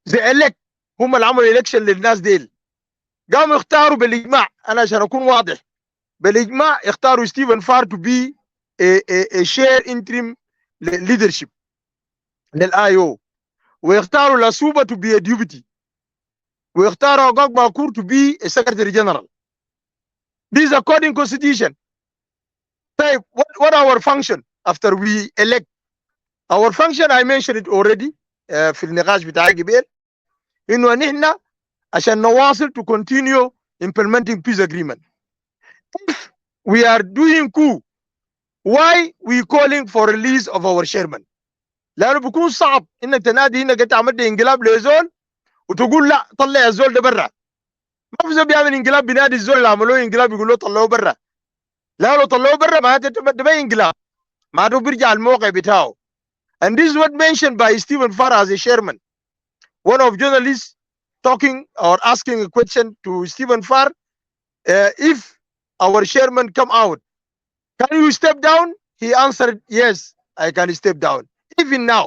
Speaker 4: زي الك هم اللي عملوا الكشن للناس ديل، قاموا يختاروا بالاجماع. انا عشان اكون واضح، بالاجماع اختاروا ستيفن فار تو بي شير انتريم ليدرشيب للاي او، ويختاروا لاسوبا تو بي ديوبتي، ويختاروا اجوك ماكور تو بي سكرتري جنرال. This according constitution. طيب what our function after we elect? Our function I mentioned it already في النقاش بتاعي قبل، انه نحن عشان نواصل to continue implementing peace agreement. If we are doing coup, why we calling for release of our chairman? لانه بيكون صعب انك تنادي انك انت عملت انقلاب لزول وتقول لا طلع الزول ده برا. ما في زول بيعمل انقلاب بينادي الزول اللي عملوه انقلاب يقول له طلعوه برا. لا لو طلعوه برا معناته ده ما انقلاب، معناته بيرجع الموقع بتاعه. And this is what mentioned by Stephen Farr as a chairman. One of journalists talking or asking a question to Stephen Farr, if our chairman come out, can you step down? He answered, yes, I can step down. Even now,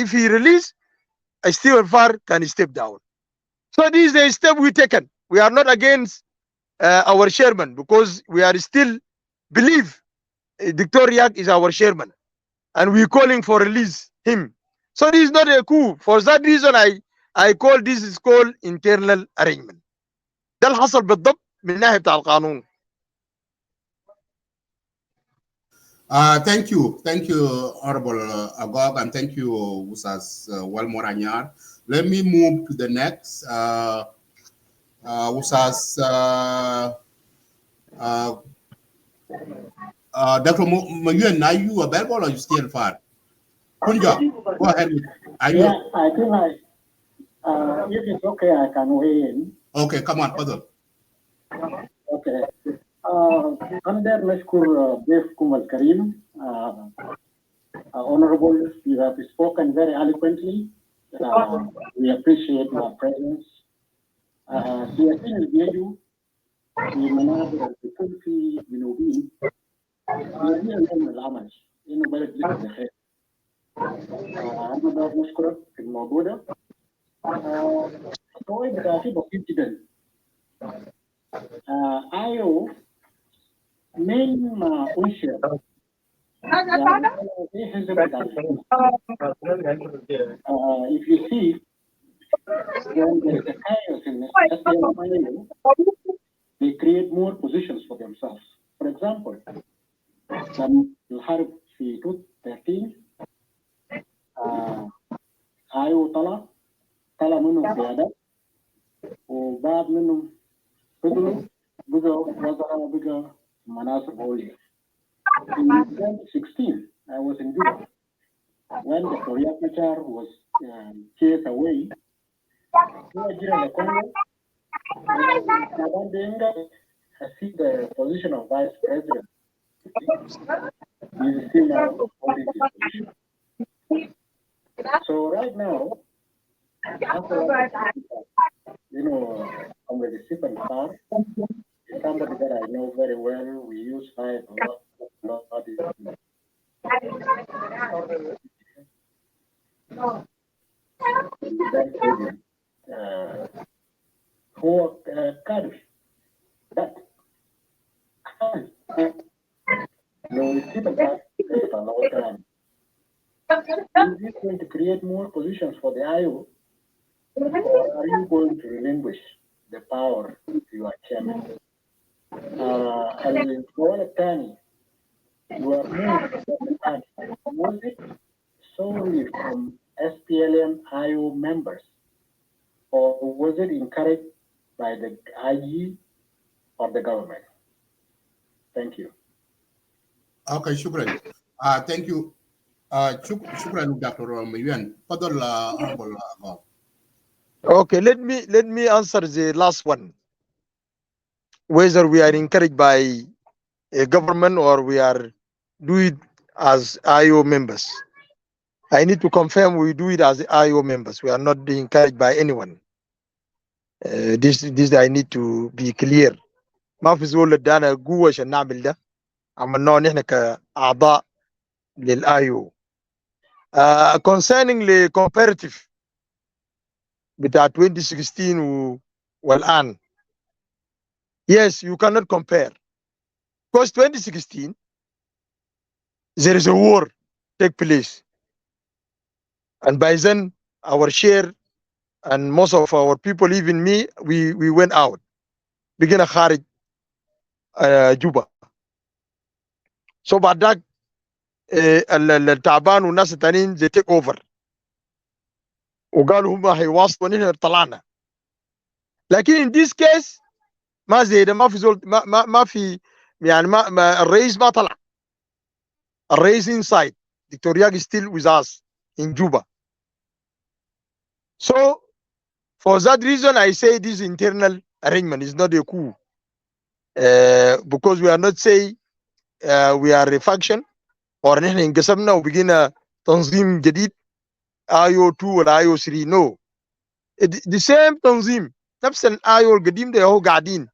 Speaker 4: if he release, Stephen Farr can step down. So this is a step we taken. We are not against our chairman because we are still believe Dr. Riak is our chairman, and we're calling for release him. So this is not a coup. For that reason, I call this is called internal arrangement. ده اللي حصل بالضبط من ناحية بتاع القانون.
Speaker 2: Thank you, Honorable Agok, and thank you, Usas Walmoranyar. Let me move to the next. Usas Dr. Mayuan, are you available or you still far? Kunja, go ahead. Are you?
Speaker 7: Yeah, I think if it's okay, I can weigh in.
Speaker 2: Okay, come on, Fadl.
Speaker 7: Okay. Under Mashkur Bef Kumal Karim, Honorable, you have spoken very eloquently. We appreciate your presence. سياسيين البيجوا في مناطق بيكون في جنوبين بيجينا من العمل إنه بلد لسه بخير. أنا بدي نشكرك في الموضوع ده. القواعد بتاعتي بسيط جدا. IO من ما أنشئ if you see when there is a chaos in the SPLM-IO, they create more positions for themselves. For example, لما الحرب في 2013 IO طلع منهم قيادات وبعض منهم فضلوا بقوا وزراء بقى مناصب عليا. In 2016, I was in Juba when the Korea Machar was chased away. I see the position of vice president. He's still not holding his position. So right now, after I'm with the Sipan Star, somebody that I know very well. We use five a lot. هو كارف ده لو يسيب الكارف يطلعوا كلام. Is this going to create more positions for the IO, or are you going to relinquish the power to your chairman? الجوال الثاني you are moved was it solely from SPLM-IO members, or was it encouraged by the IG or the government? Thank you.
Speaker 2: Okay, shukran. Thank you. Shukran, Dr. Mayuan. Fadl, Honorable Agok.
Speaker 4: Okay, let me answer the last one. Whether we are encouraged by a government or we are do it as IO members. I need to confirm we do it as IO members. We are not being encouraged by anyone. This I need to be clear. ما في زول ادانا قوة عشان نعمل ده. عملناه نحن كأعضاء للIO. Concerning the comparative بتاع 2016 والآن. Yes, you cannot compare. Because 2016 there is a war take place. And by then our share and most of our people, even me, we went out. Begin a kharij Juba. So بعد ذاك التعبان والناس التانيين they take over. وقالوا هم هيواصلوا ونحن طلعنا. لكن in this case ما زي ده ما في زول ما في يعني ما الرئيس ما طلع. الرئيس inside. Dr. Riak is still with us in Juba. So for that reason I say this internal arrangement is not a coup. Because we are not saying we are a faction or نحن انقسمنا وبقينا تنظيم جديد IO2 ولا IO3. No, the same تنظيم نفس IO القديم ده هو قاعدين.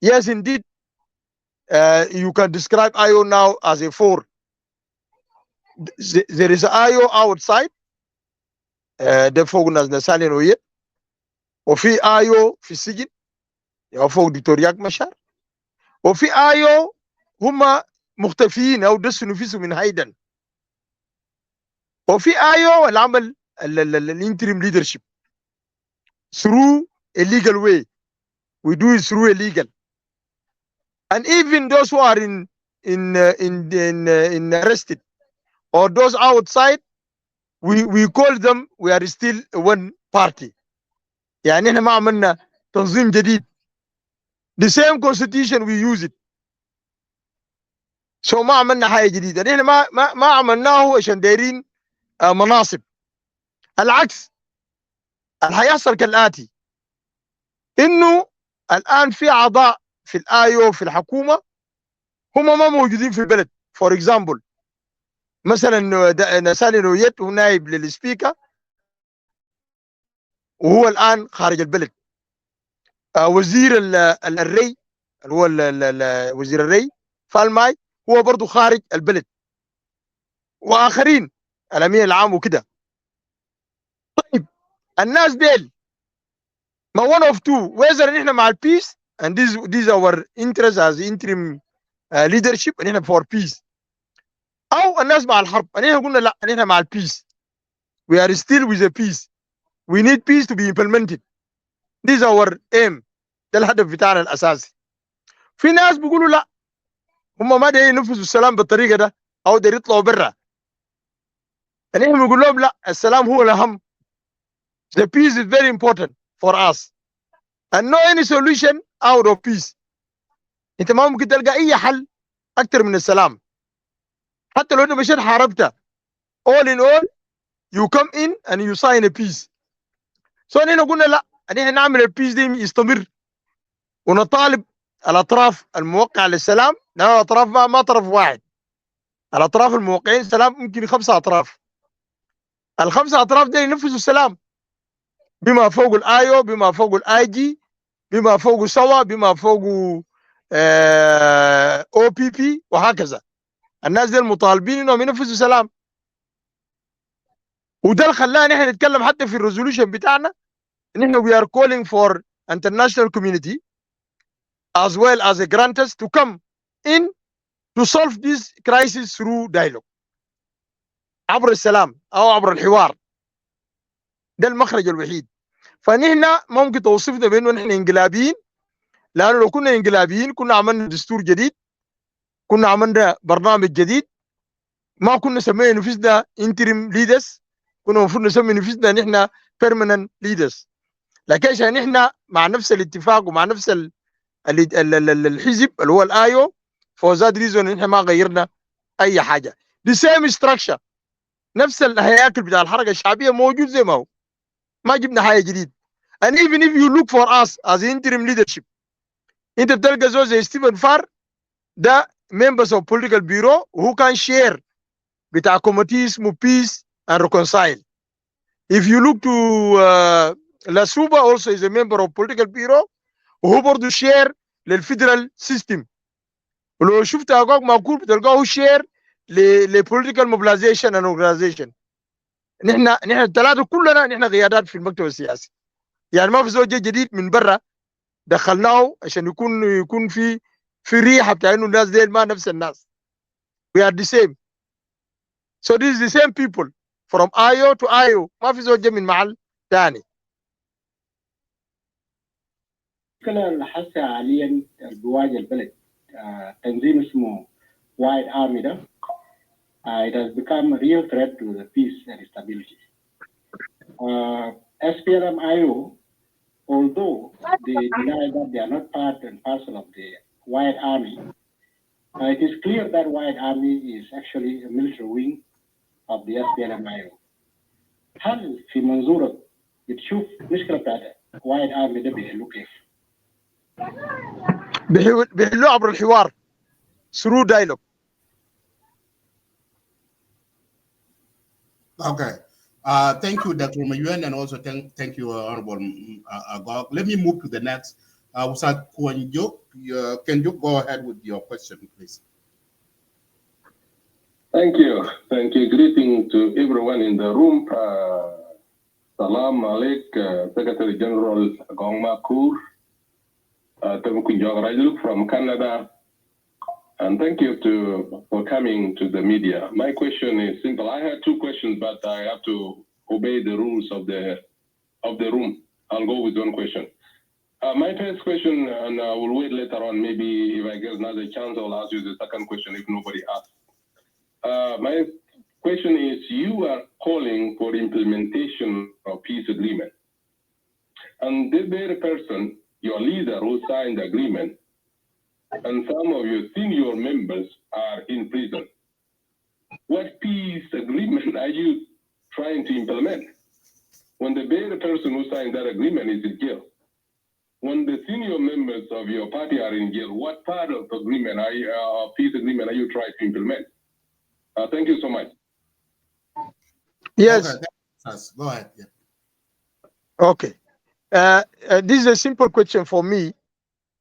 Speaker 4: Yes, indeed, you can describe IO now as a four. There is IO outside ده فوق ناس نسالين ويا وفي IO في السجن فوق دكتور رياك مشار وفي IO هم مختفيين أو دسوا نفسهم من هيدا. وفي آيو العمل الانتريم leadership through a legal way. We do it through a legal. And even those who are in arrested or those outside, we call them, we are still one party. يعني احنا ما عملنا تنظيم جديد. The same constitution we use it. So ما عملنا حاجة جديدة. احنا ما عملناه عشان دايرين مناصب. العكس، اللي هيحصل كالآتي: انه الآن في أعضاء في الآيو في الحكومة هم ما موجودين في البلد. For example مثلا نسالي نويت هو نائب للسبيكر وهو الآن خارج البلد. وزير الري اللي هو وزير الري فالماي هو برضه خارج البلد، واخرين الامين العام وكده. طيب الناس ديل ما one of two whether نحن مع البيس and these our interest as interim leadership ان احنا for peace، او الناس مع الحرب. ان احنا قلنا لا، ان احنا مع البيس. We are still with the peace. We need peace to be implemented. This is our aim. ده الهدف بتاعنا الاساسي. في ناس بيقولوا لا، هم ما دايرين ينفذوا السلام بالطريقه ده او دايرين يطلعوا برا. يعني احنا بنقول لهم لا، السلام هو الاهم. The peace is very important for us and no any solution out of peace. انت ما ممكن تلقى اي حل اكتر من السلام. حتى لو انت مشيت حاربتها all in all you come in and you sign a peace. So احنا قلنا لا، احنا نعمل البيس دي يستمر ونطالب الاطراف الموقعه للسلام، لان الاطراف ما طرف واحد. الاطراف الموقعين سلام ممكن 5 اطراف. ال5 اطراف دي ينفذوا السلام بما فوق الايو، بما فوق الاي جي، بما فوق سوا، بما فوق او بي بي، وهكذا. الناس دي المطالبين انهم ينفذوا سلام. وده اللي خلانا احنا نتكلم حتى في الريزولوشن بتاعنا ان احنا we are calling for international community as well as the grantors to come in to solve this crisis through dialogue. عبر السلام او عبر الحوار. ده المخرج الوحيد. فنحن ممكن توصفنا بانه نحن انقلابيين، لانه لو كنا انقلابيين كنا عملنا دستور جديد، كنا عملنا برنامج جديد، ما كنا سمينا نفسنا interim leaders، كنا المفروض نسمي نفسنا نحن permanent leaders. لكن عشان نحن مع نفس الاتفاق ومع نفس الحزب اللي هو الايو، for that reason نحن ما غيرنا اي حاجه. the same structure، نفس الهياكل بتاع الحركه الشعبيه موجود زي ما هو، ما جبنا حاجه جديد. and even if you look for us as interim leadership، انت بتلقى زول زي ستيفن فار ده members of political bureau who can share بتاع committee اسمه peace and reconcile. if you look to Lasuba also is a member of political bureau وهو برضه share للفيدرال سيستم. ولو شفت اجوك ماكور بتلقاه شير لpolitical mobilization and organization. نحن الثلاثه كلنا نحن قيادات في المكتب السياسي. يعني ما في زوج جديد من برا دخلناه عشان يكون في ريحه بتاع انه الناس دي ما نفس الناس. we are the same. so this is the same people from IO to IO. ما في زوج من محل ثاني.
Speaker 7: المشكلة اللي حاسة حاليا بواجه البلد تنظيم اسمه White Army ده it has become a real threat to the peace and stability. SPLM-IO, although they deny that they are not part and parcel of the White Army, it is clear that White Army is actually a military wing of the SPLM-IO. هل في منظورك بتشوف مشكلة بتاعت White Army ده بيحلوا كيف؟
Speaker 4: بيحلوا عبر الحوار through dialogue.
Speaker 2: Okay. Thank you, Dr. Mayuan, and also thank you, Honorable Agok. Let me move to the next. Can you go ahead with your question, please?
Speaker 8: Thank you. Thank you. Greeting to everyone in the room. Salam alaikum, Secretary General Agok Makur. From Canada. And thank you for coming to the media. My question is simple. I have two questions, but I have to obey the rules of the room. I'll go with one question. My first question, and I will wait later on, maybe if I get another chance, I'll ask you the second question if nobody asks. My question is, you are calling for implementation of peace agreement. And this very person, your leader who signed the agreement, and some of your senior members are in prison. What peace agreement are you trying to implement when the very person who signed that agreement is in jail? When the senior members of your party are in jail, what part of agreement peace agreement are you trying to implement? Thank you so much.
Speaker 4: Yes.
Speaker 2: Okay. Go ahead. Yeah.
Speaker 4: Okay. This is a simple question for me.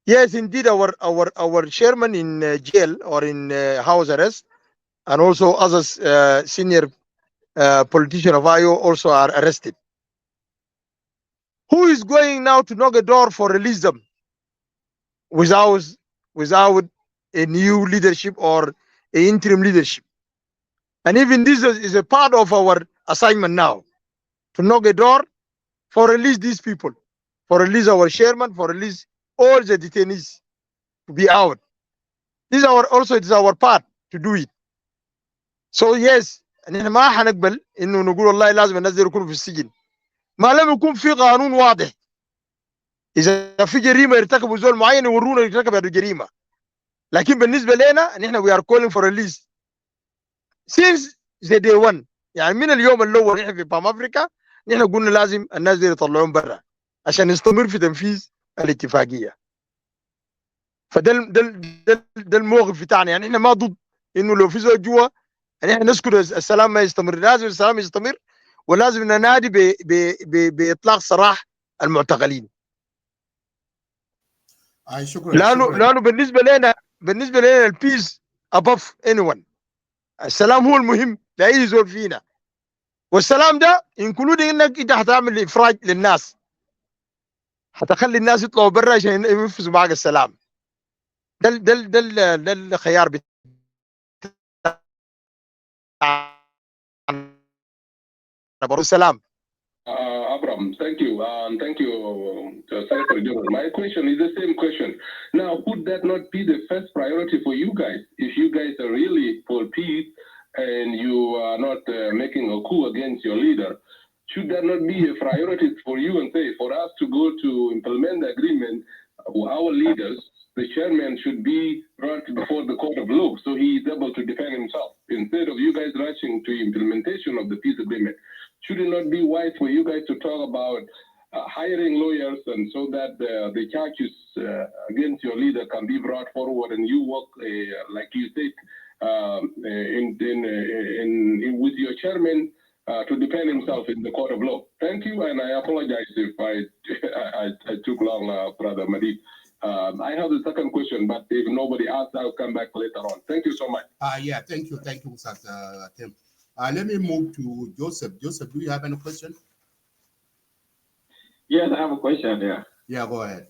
Speaker 4: Yes, indeed, our chairman in jail or in house arrest, and also others senior politician of IO also are arrested. Who is going now to knock a door for release them without a new leadership or a interim leadership? And even this is a part of our assignment now, to knock a door for release these people, for release our chairman, for release all the detainees to be out. This is it is our part to do it. So yes, نحن ما حنقبل انه نقول والله لازم الناس دي يكونوا في السجن ما لم يكون في قانون واضح. اذا في جريمه ارتكبوا زول معين يورونا يرتكب هذه الجريمه. لكن بالنسبه لنا نحن we are calling for release since the day one. يعني من اليوم الاول نحن في بام افريكا نحن قلنا لازم الناس دي يطلعون برا عشان نستمر في تنفيذ الاتفاقيه. فده ده الموقف بتاعنا. يعني احنا ما ضد انه لو في زول جوا يعني احنا نذكر السلام ما يستمر، لازم السلام يستمر ولازم ننادي باطلاق سراح المعتقلين.
Speaker 2: شكرا.
Speaker 4: لانه بالنسبه لنا البيس above anyone. السلام هو المهم لاي زول فينا، والسلام ده انكلود انك انت هتعمل افراج للناس، هتخلي الناس يطلعوا برا عشان ينفذوا معك السلام. ده الخيار بتاع السلام.
Speaker 8: Abraham, thank you. Thank you, Secretary General. My question is the same question. Now, would that not be the first priority for you guys? If you guys are really for peace and you are not making a coup against your leader, should that not be a priority for you and say, for us to go to implement the agreement, our leaders, the chairman should be brought before the court of law so he is able to defend himself instead of you guys rushing to implementation of the peace agreement? Should it not be wise for you guys to talk about hiring lawyers and so that the charges against your leader can be brought forward and you work, like you said, with your chairman to defend himself in the court of law? Thank you, and I apologize if I took long, Brother Madid. I have the second question, but if nobody asks, I'll come back later on. Thank you so much.
Speaker 2: Yeah, thank you, Ustaz Tim. Let me move to Joseph. Joseph, do you have any question?
Speaker 9: Yes, I have a question.
Speaker 2: Yeah, go ahead.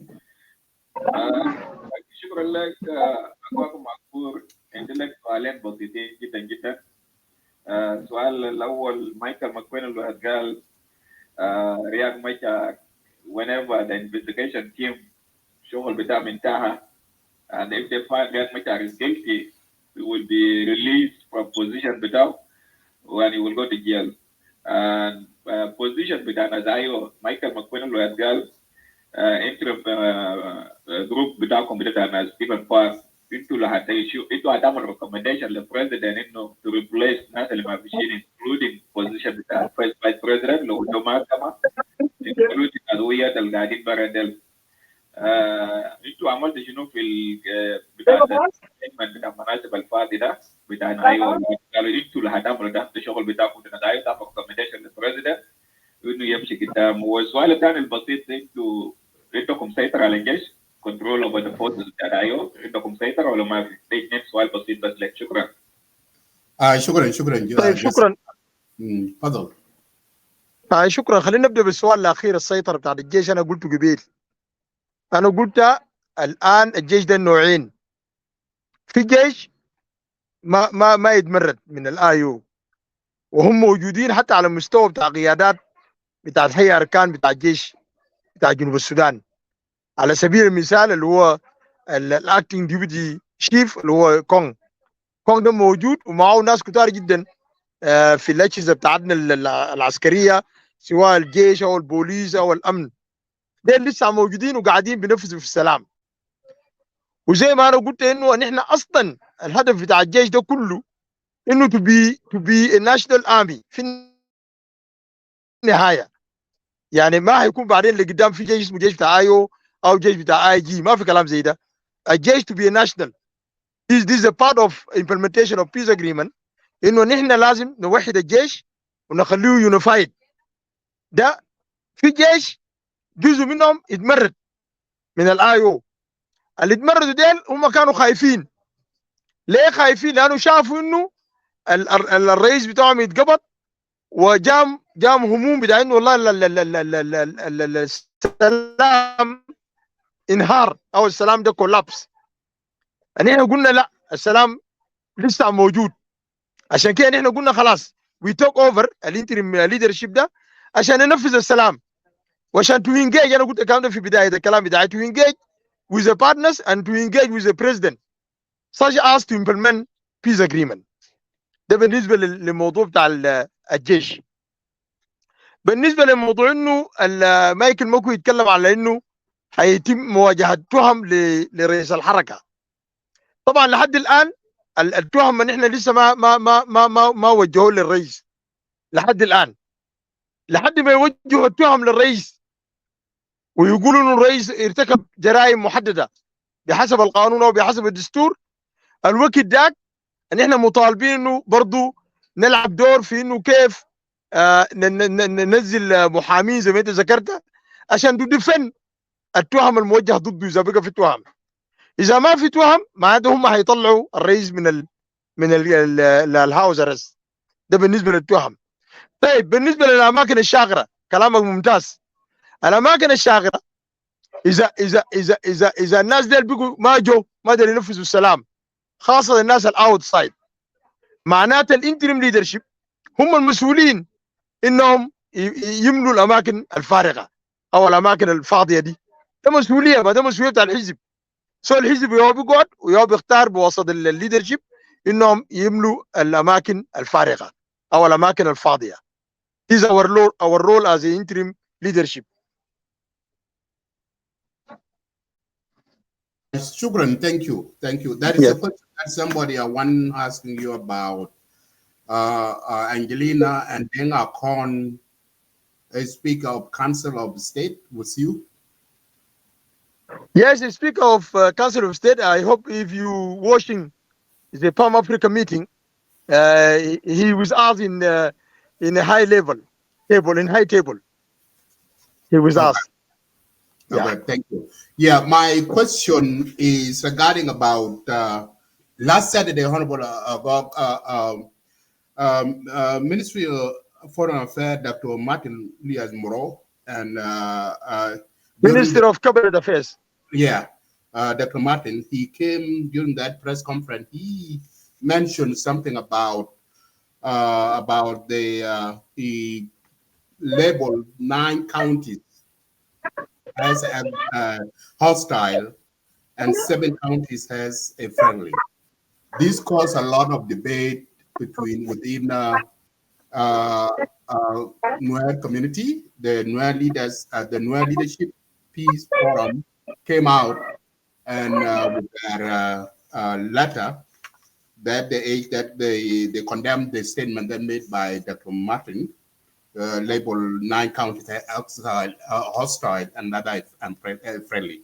Speaker 9: شكرا لك أخوك ماكور. عندي لك سؤالين بسيطين جدا جدا. السؤال الأول مايكل ماكوين اللي قال رياض مايكا whenever the investigation team شغل بتاعهم انتهى and if they find رياض مايكا is guilty, he will be released from position بتاعه when he will go to jail. And position بتاعنا زيه مايكل ماكوين اللي قال interim group بتاعكم بتاعنا ستيفن بار انتوا اللي انتوا هتعملوا recommendation للبريزيدنت انه to replace الناس اللي ما فيشين including position بتاع first vice president لو قدوا محكمة including أدوية اللي قاعدين برا ديل. انتوا عملتوا شنو في بتاع بتاع المناسب الفاضي ده بتاعنا؟ ايوه قالوا انتوا اللي هتعملوا ده الشغل بتاعكم ده تعملوا recommendation للبريزيدنت انه يمشي قدام. والسؤال الثاني البسيط انتوا عندكم سيطرة على الجيش control over the forces بتاع ايو عندكم سيطرة ولا ما في؟ ده اثنين سؤال بسيط بس لك. شكرا.
Speaker 2: شكرا.
Speaker 4: طيب شكرا.
Speaker 2: تفضل.
Speaker 4: شكرا. خلينا نبدا بالسؤال الاخير السيطرة بتاع الجيش. انا قلت قبيل، انا قلت الان الجيش ده نوعين، في جيش ما يتمرد من الايو، وهم موجودين حتى على مستوى بتاع قيادات بتاع هيئه اركان بتاع الجيش بتاع جنوب السودان. على سبيل المثال اللي هو الاكتنج ديبيتي شيف اللي هو كونغ ده موجود، ومعه ناس كتار جدا في الاجهزه بتاعتنا العسكريه، سواء الجيش او البوليس او الامن. دول لسه موجودين وقاعدين بينفذوا في السلام. وزي ما انا قلت انه نحن اصلا الهدف بتاع الجيش ده كله انه to be a national army في النهايه. يعني ما هيكون بعدين اللي قدام في جيش اسمه جيش بتاع ايو او جيش بتاع اي جي، ما في كلام زي ده. الجيش to be a national. This is a part of implementation of peace agreement. انه نحن لازم نوحد الجيش ونخليه يونيفايد. ده في جيش جزء منهم يتمرد من الاي او. اللي اتمردوا ديل هم كانوا خايفين. ليه خايفين؟ لانه شافوا انه الرئيس بتاعهم يتقبض، وجام هموم بتاع انه والله السلام انهار او السلام ده كولابس. احنا قلنا لا، السلام لسه موجود. عشان كده احنا قلنا خلاص وي توك اوفر الانتريم ليدرشيب ده عشان ننفذ السلام، وعشان تو انجيج. انا قلت الكلام ده في بدايه الكلام بتاعي، to engage with the partners and to engage with the president such as to implement peace agreement. ده بالنسبه للموضوع بتاع الجيش. بالنسبه لموضوع انه مايكل ماكو يتكلم على انه هيتم مواجهه تهم لرئيس الحركه. طبعا لحد الان التهم ان احنا لسه ما وجهوه للرئيس لحد الان. لحد ما يوجهوا التهم للرئيس ويقولوا انه الرئيس ارتكب جرائم محدده بحسب القانون او بحسب الدستور، الوقت داك ان احنا مطالبين انه برضه نلعب دور في انه كيف ننزل محامين زي ما انت ذكرت عشان تدفن التهم الموجهه ضده. اذا بقى في تهم، اذا ما في تهم معناته هم هيطلعوا الرئيس من الهاوس ارست. ده بالنسبه للتهم. طيب بالنسبه للاماكن الشاغره كلامك ممتاز. الاماكن الشاغره اذا الناس ديل بقوا ما قدروا ينفذوا السلام، خاصه الناس الاوت سايد، معناته الانتريم ليدرشيب هم المسؤولين انهم يملوا الاماكن الفارغه او الاماكن الفاضيه دي. ده مسؤوليه، ما ده مسؤوليه بتاع الحزب. الحزب يا بيقعد ويا بيختار بوسط الليدرشيب انهم يملوا الاماكن الفارغه او الاماكن الفاضيه. This is our role as an interim leadership.
Speaker 2: Shukran, thank you. That is a question that somebody one asking you about. Angelina and then Akon, a Speaker of Council of State, was you?
Speaker 4: Yes, the Speaker of Council of State. I hope if you watching the Palm Africa meeting, he was asked in a high level table, in high table. He was asked.
Speaker 2: Okay, thank you. Yeah, my question is regarding about last Saturday, Honorable Ministry of Foreign Affairs, Dr. Martin Lias Moreau, and
Speaker 4: Minister of Cabinet Affairs.
Speaker 2: Yeah, Dr. Martin, he came during that press conference. He mentioned something about he labeled 9 counties as a hostile and 7 counties as a friendly. This caused a lot of debate within Nuer community. The Nuer leaders, the Nuer Leadership Peace Forum came out and with their letter that they condemned the statement that made by Dr. Martin, labeled 9 counties hostile and other friendly.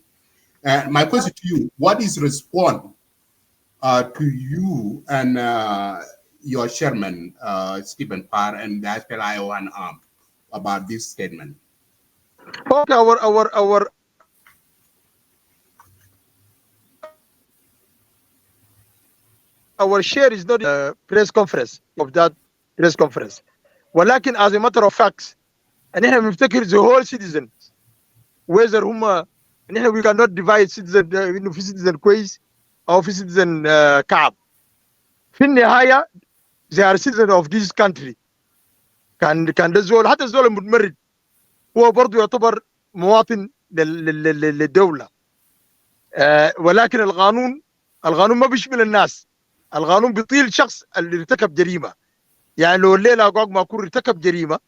Speaker 2: My question to you: what is response to you and your chairman, Stephen Parr, and the SPLM-IO and ARM about this statement?
Speaker 4: Okay, our share is not a press conference of that press conference. ولكن as a matter of facts, and احنا بنفتكر the whole citizens whether هم نحن we cannot divide citizen انه في citizen كويس أو في citizen كعب. في النهاية they are citizen of this country. كان ده الزول، حتى الزول المتمرد هو برضه يعتبر مواطن للدولة. ولكن القانون ما بيشمل الناس. القانون بيطيل شخص اللي ارتكب جريمة. يعني لو الليلة أجوك ماكور ارتكب جريمة،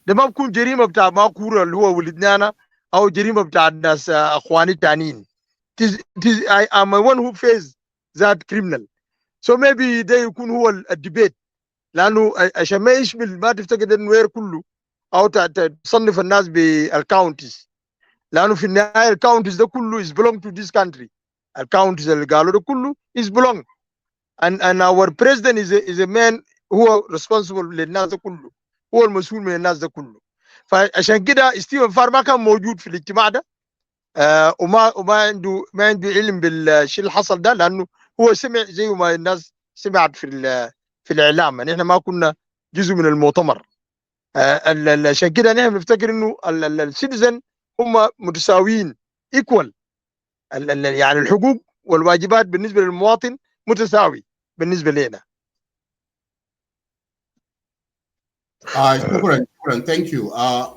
Speaker 4: ده ما بكون جريمة بتاع ماكور اللي هو ولدنا أنا، أو جريمة بتاع الناس أخواني التانيين. I am one who faced that criminal. So maybe ده يكون هو الديبيت، لأنه عشان ما يشمل، ما تفتقد النوير كله أو تصنف الناس بالكاونتيز، لأنه في النهاية الكاونتيز ده كله is belong to this country. الكاونتيز اللي قالوا ده كله is belong, and our president is a man هو responsible للناس ده كله، هو المسؤول من الناس ده كله. فعشان كده ستيفن فار ما كان موجود في الاجتماع ده، وما عنده علم بالشيء اللي حصل ده، لانه هو سمع زي ما الناس سمعت في الاعلام. يعني احنا ما كنا جزء من المؤتمر. عشان كده نحن بنفتكر انه السيتيزن هم متساويين، ايكوال. يعني الحقوق والواجبات بالنسبه للمواطن متساوي بالنسبه لنا.
Speaker 2: Shukran, thank you.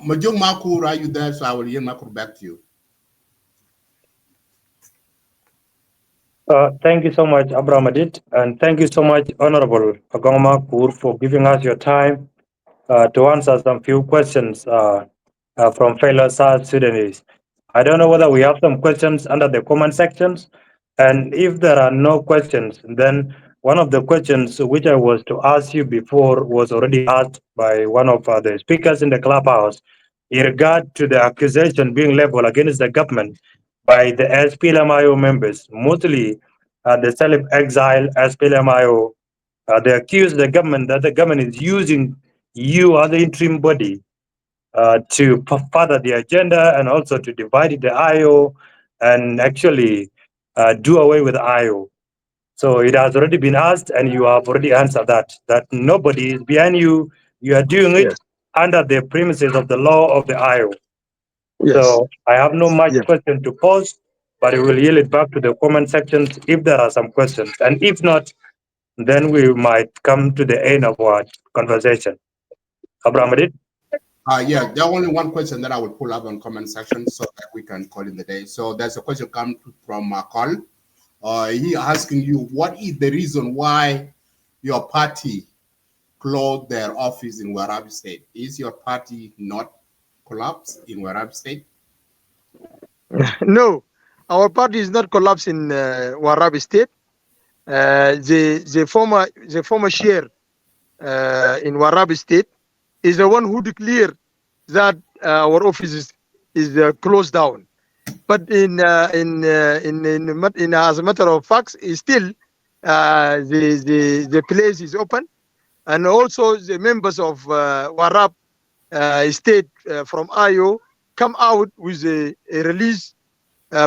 Speaker 2: Majong Makur, are you there? So I will yield Makur back to you.
Speaker 3: Thank you so much, Abraham Adit, and thank you so much, Honorable Agok Makur, for giving us your time to answer some few questions from fellow South Sudanese. I don't know whether we have some questions under the comment sections, and if there are no questions, then one of the questions which I was to ask you before was already asked by one of the speakers in the clubhouse in regard to the accusation being leveled against the government by the SPLM-IO members, mostly the self-exiled SPLM-IO. They accuse the government that the government is using you as the interim body to further the agenda and also to divide the IO and actually do away with IO. So it has already been asked, and you have already answered that nobody is behind you. You are doing it under the premises of the law of the IO. So I have no much question to pose, but I will yield it back to the comment sections if there are some questions. And if not, then we might come to the end of our conversation. Abraham Adit?
Speaker 2: Yeah, there's only one question that I will pull up on comment section so that we can call in the day. So there's a question come from Makur. He asking you, what is the reason why your party closed their office in Warab State? Is your party not collapsed in Warab State?
Speaker 4: No, our party is not collapsed in Warab State. The former chair in Warab State is the one who declared that our office is closed down. But in as a matter of fact, still the place is open, and also the members of Warab State from IO come out with a release,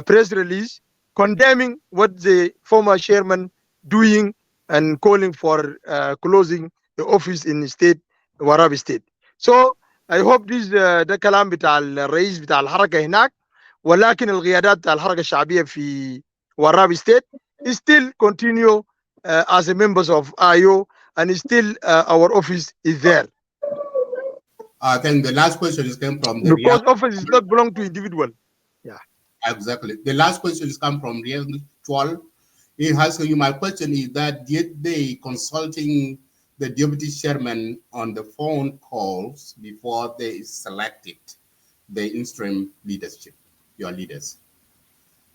Speaker 4: press release, condemning what the former chairman doing and calling for closing the office in state Warab State. So I hope this ده كلام بتاع الرئيس بتاع الحركة هناك، ولكن القيادات بتاع الحركة الشعبية في Warab State still continue as a members of IO, and still our office is there.
Speaker 2: I think the last question is came from the
Speaker 4: because office is not belong to individual. Yeah,
Speaker 2: exactly. The last question is come from Real Twal. He has you. My question is that did they consulting the deputy chairman on the phone calls before they selected the interim leadership, your leaders?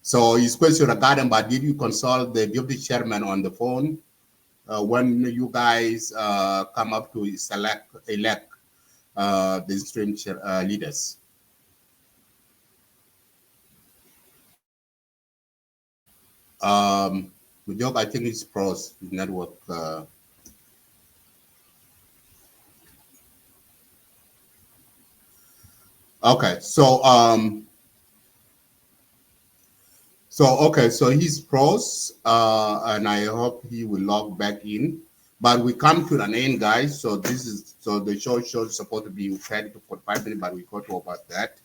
Speaker 2: So his question regarding, but did you consult the deputy chairman on the phone when you guys come up to elect the interim leaders? I think it's pros, his network. Okay, so he's pros, and I hope he will log back in. But we come to an end, guys. So the show is supposed to be 30 to 45 minutes, but we got to about that.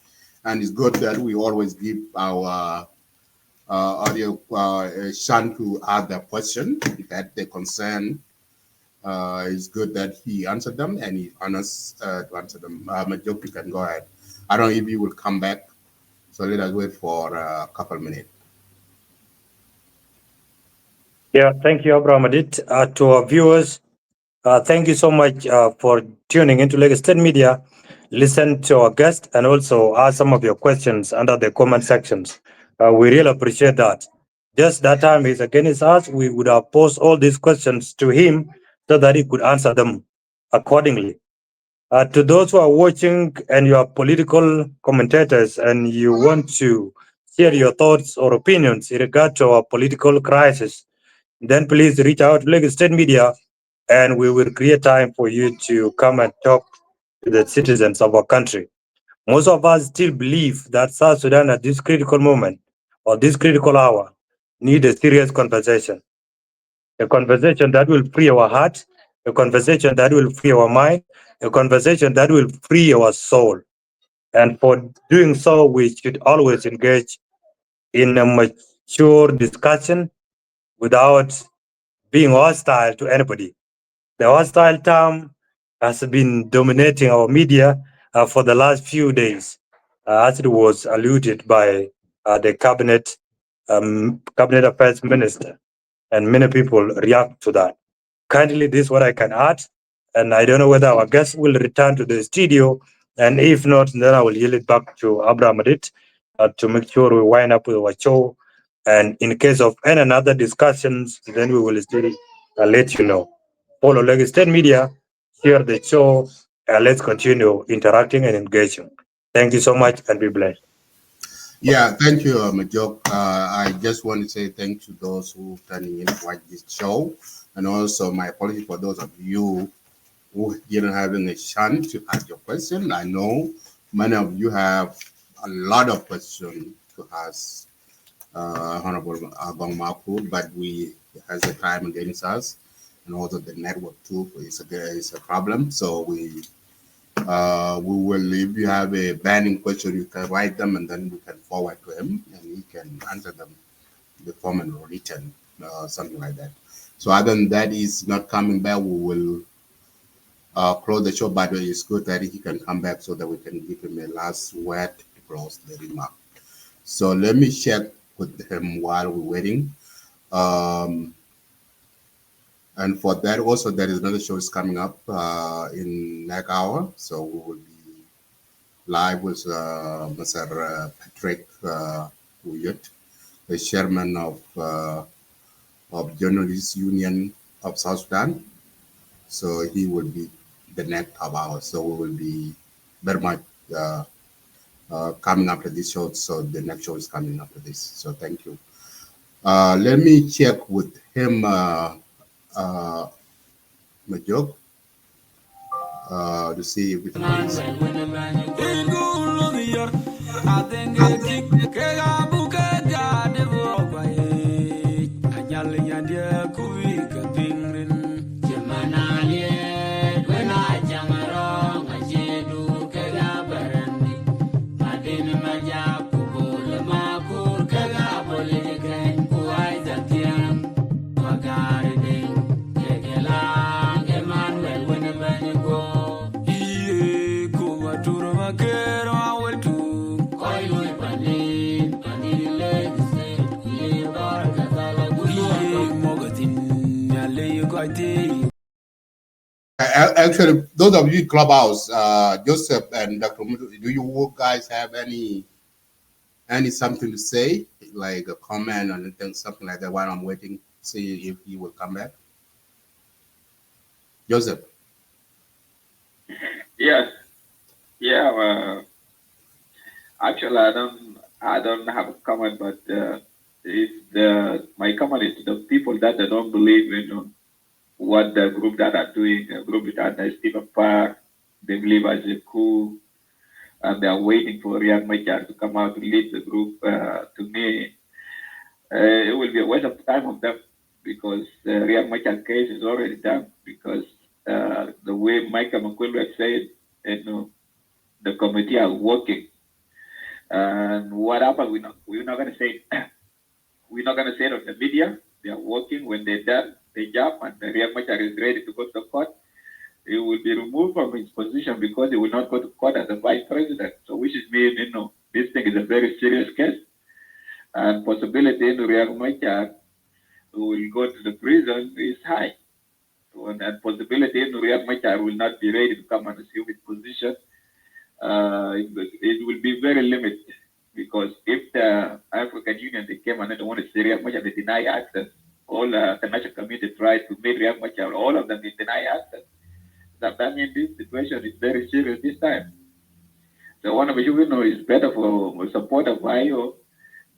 Speaker 2: And it's good that we always give our audio Shan to ask the question that they concern. It's good that he answered them and he's honest to answer them. Majuk, you can go ahead. I don't know if you will come back, so let us wait for a couple minutes.
Speaker 3: Yeah, thank you, Abraham Adit. To our viewers, thank you so much for tuning into Lagos State Media. Listen to our guest and also ask some of your questions under the comment sections. We really appreciate that. Just that time is against us, we would have posed all these questions to him so that he could answer them accordingly. To those who are watching and you are political commentators and you want to share your thoughts or opinions in regard to our political crisis, then please reach out to Lagos State Media and we will create time for you to come and talk to the citizens of our country. Most of us still believe that South Sudan at this critical moment or this critical hour need a serious conversation. A conversation that will free our heart, a conversation that will free our mind, a conversation that will free our soul. And for doing so, we should always engage in a mature discussion without being hostile to anybody. The hostile term has been dominating our media for the last few days, as it was alluded by the cabinet affairs minister, and many people react to that. Kindly, this is what I can add, and I don't know whether our guest will return to the studio, and if not, then I will yield it back to Abraham Adit to make sure we wind up with our show. And in case of any other discussions, then we will still let you know. Follow Lagos State Media, share the show, and let's continue interacting and engaging. Thank you so much and be blessed.
Speaker 2: Yeah, thank you, Majok. I just want to say thank you to those who turning in to watch this show, and also my apology for those of you who didn't having a chance to ask your question. I know many of you have a lot of questions to ask Honorable Agok Makur, but we has the time against us, and also the network too is a problem. So we will, if you have a banning question, you can write them and then we can forward to him and he can answer them in the form and written, something like that. So other than that, he's not coming back. We will close the show, but it's good that he can come back so that we can give him a last word to close the remark. So let me check with him while we're waiting. And for that, also, there is another show is coming up in next hour. So we will be live with Mr. Patrick Wuyut, the chairman of Journalists Union of South Sudan. So he will be the next half hour. So we will be very much coming after this show. So the next show is coming after this. So thank you. Let me check with him. Majok, to see if we can Actually, those of you in Clubhouse, Joseph and Dr. Mutu, do you guys have any something to say, like a comment or anything, something like that, while I'm waiting to see if he will come back? Joseph.
Speaker 9: Yes. Yeah. Actually, I don't have a comment, but my comment is to the people that they don't believe in what the group that are doing, a group that is Stephen Park, they believe as a coup, and they are waiting for Riek Machar to come out to lead the group. To me, it will be a waste of time of them because Riek Machar case is already done. Because the way Michael Makur said, the committee are working. And what happened, we're not going to say we're not going to say it on the media. They are working. When they're done, they jump, and Riek Machar is ready to go to the court. He will be removed from his position because he will not go to court as a vice president. So, which is mean, this thing is a very serious case, and possibility in Riek Machar who will go to the prison is high. And that possibility in Riek Machar will not be ready to come and assume his position. It will be very limited, because if the African Union, they came and they don't want to see Riek Machar, they deny access. All the international community tried to make Riek Machar, all of them, they deny access. That means this situation is very serious this time. So one of you know is better for support of IO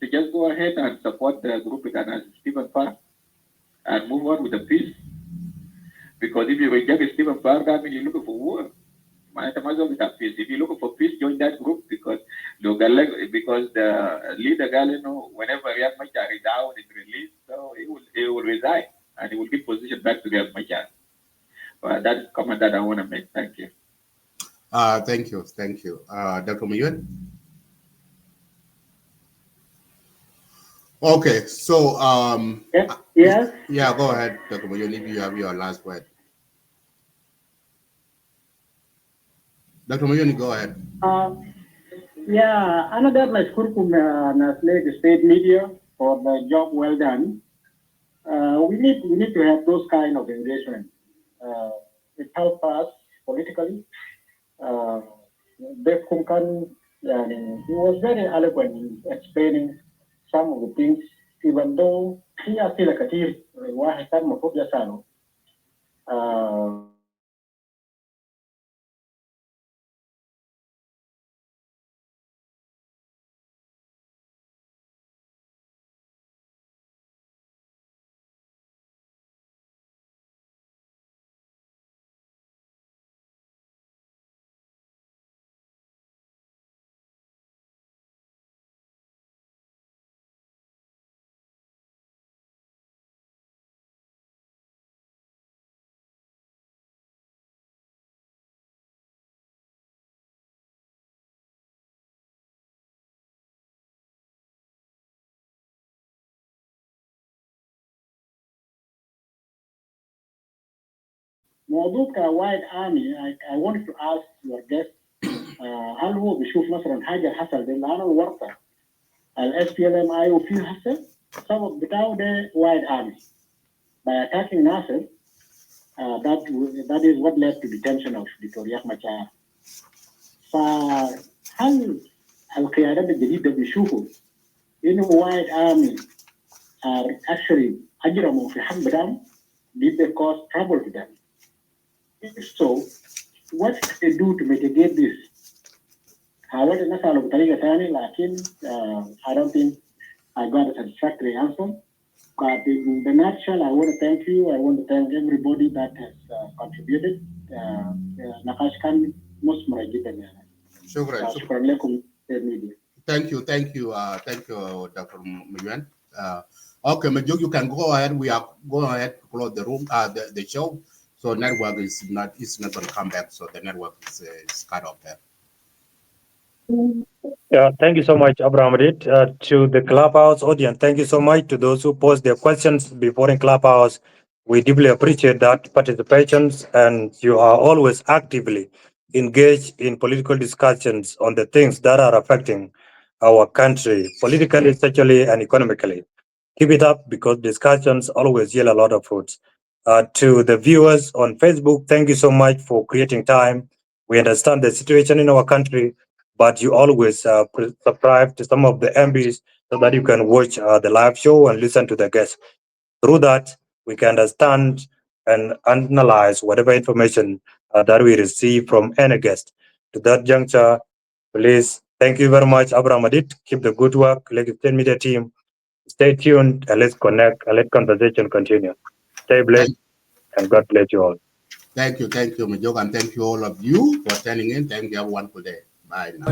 Speaker 9: to just go ahead and support the group that Stephen Park and move on with the peace. Because if you reject Stephen Park, that means you're looking for war. If you're looking for peace, join that group, because the leader, whenever Riek Machar is out and released, so he will resign and he will give position back to Riek Machar. But that's a comment that I want to make. Thank you.
Speaker 2: Thank you. Dr. Mayuen? Okay, so
Speaker 7: yes.
Speaker 2: Yeah, go ahead, Dr. Mayuen, if you have your last word. Dr. Mayuni, go ahead.
Speaker 7: Another Nashkurkum Naslake State Media for the job well done. We need to have those kind of engagement. It helps us politically. Dave Kumkan, he was very eloquent in explaining some of the things, even though he is still a katir. موضوع كوايد آمي I wanted to ask your guest هل هو بيشوف مثلا حاجة حصل بين أنا وورطة ال SPLM-IO فيه حصل سبب بتاعه ده وايد آمي by attacking Nasser that is what led to detention of Dr. Riek Machar. فهل القيادات الجديدة بيشوفوا إنه وايد آمي are actually أجرموا في حق بتاعهم did they cause trouble to them? So, what can they do to mitigate this? I don't think I got a satisfactory answer. But in the nutshell, I want to thank you. I want to thank everybody that has contributed.
Speaker 2: Thank you, Dr. Mayuen. Okay, Majuk, you can go ahead. We are going ahead to close the room, the show. So network is not going to come back. So the network is cut off there.
Speaker 3: Yeah, thank you so much, Abraham. To the Clubhouse audience, thank you so much. To those who posed their questions before in Clubhouse, we deeply appreciate that participation, and you are always actively engaged in political discussions on the things that are affecting our country, politically, socially, and economically. Keep it up, because discussions always yield a lot of fruits. To the viewers on Facebook, thank you so much for creating time. We understand the situation in our country, but you always subscribe to some of the MBs so that you can watch the live show and listen to the guests. Through that, we can understand and analyze whatever information that we receive from any guest. To that juncture, please, thank you very much, Abraham Adit. Keep the good work, Lagos State Media team. Stay tuned and let's connect and let conversation continue. Stay blessed and God bless you all.
Speaker 2: Thank you, Majok, and thank you all of you for turning in. Thank you everyone for today. Bye now.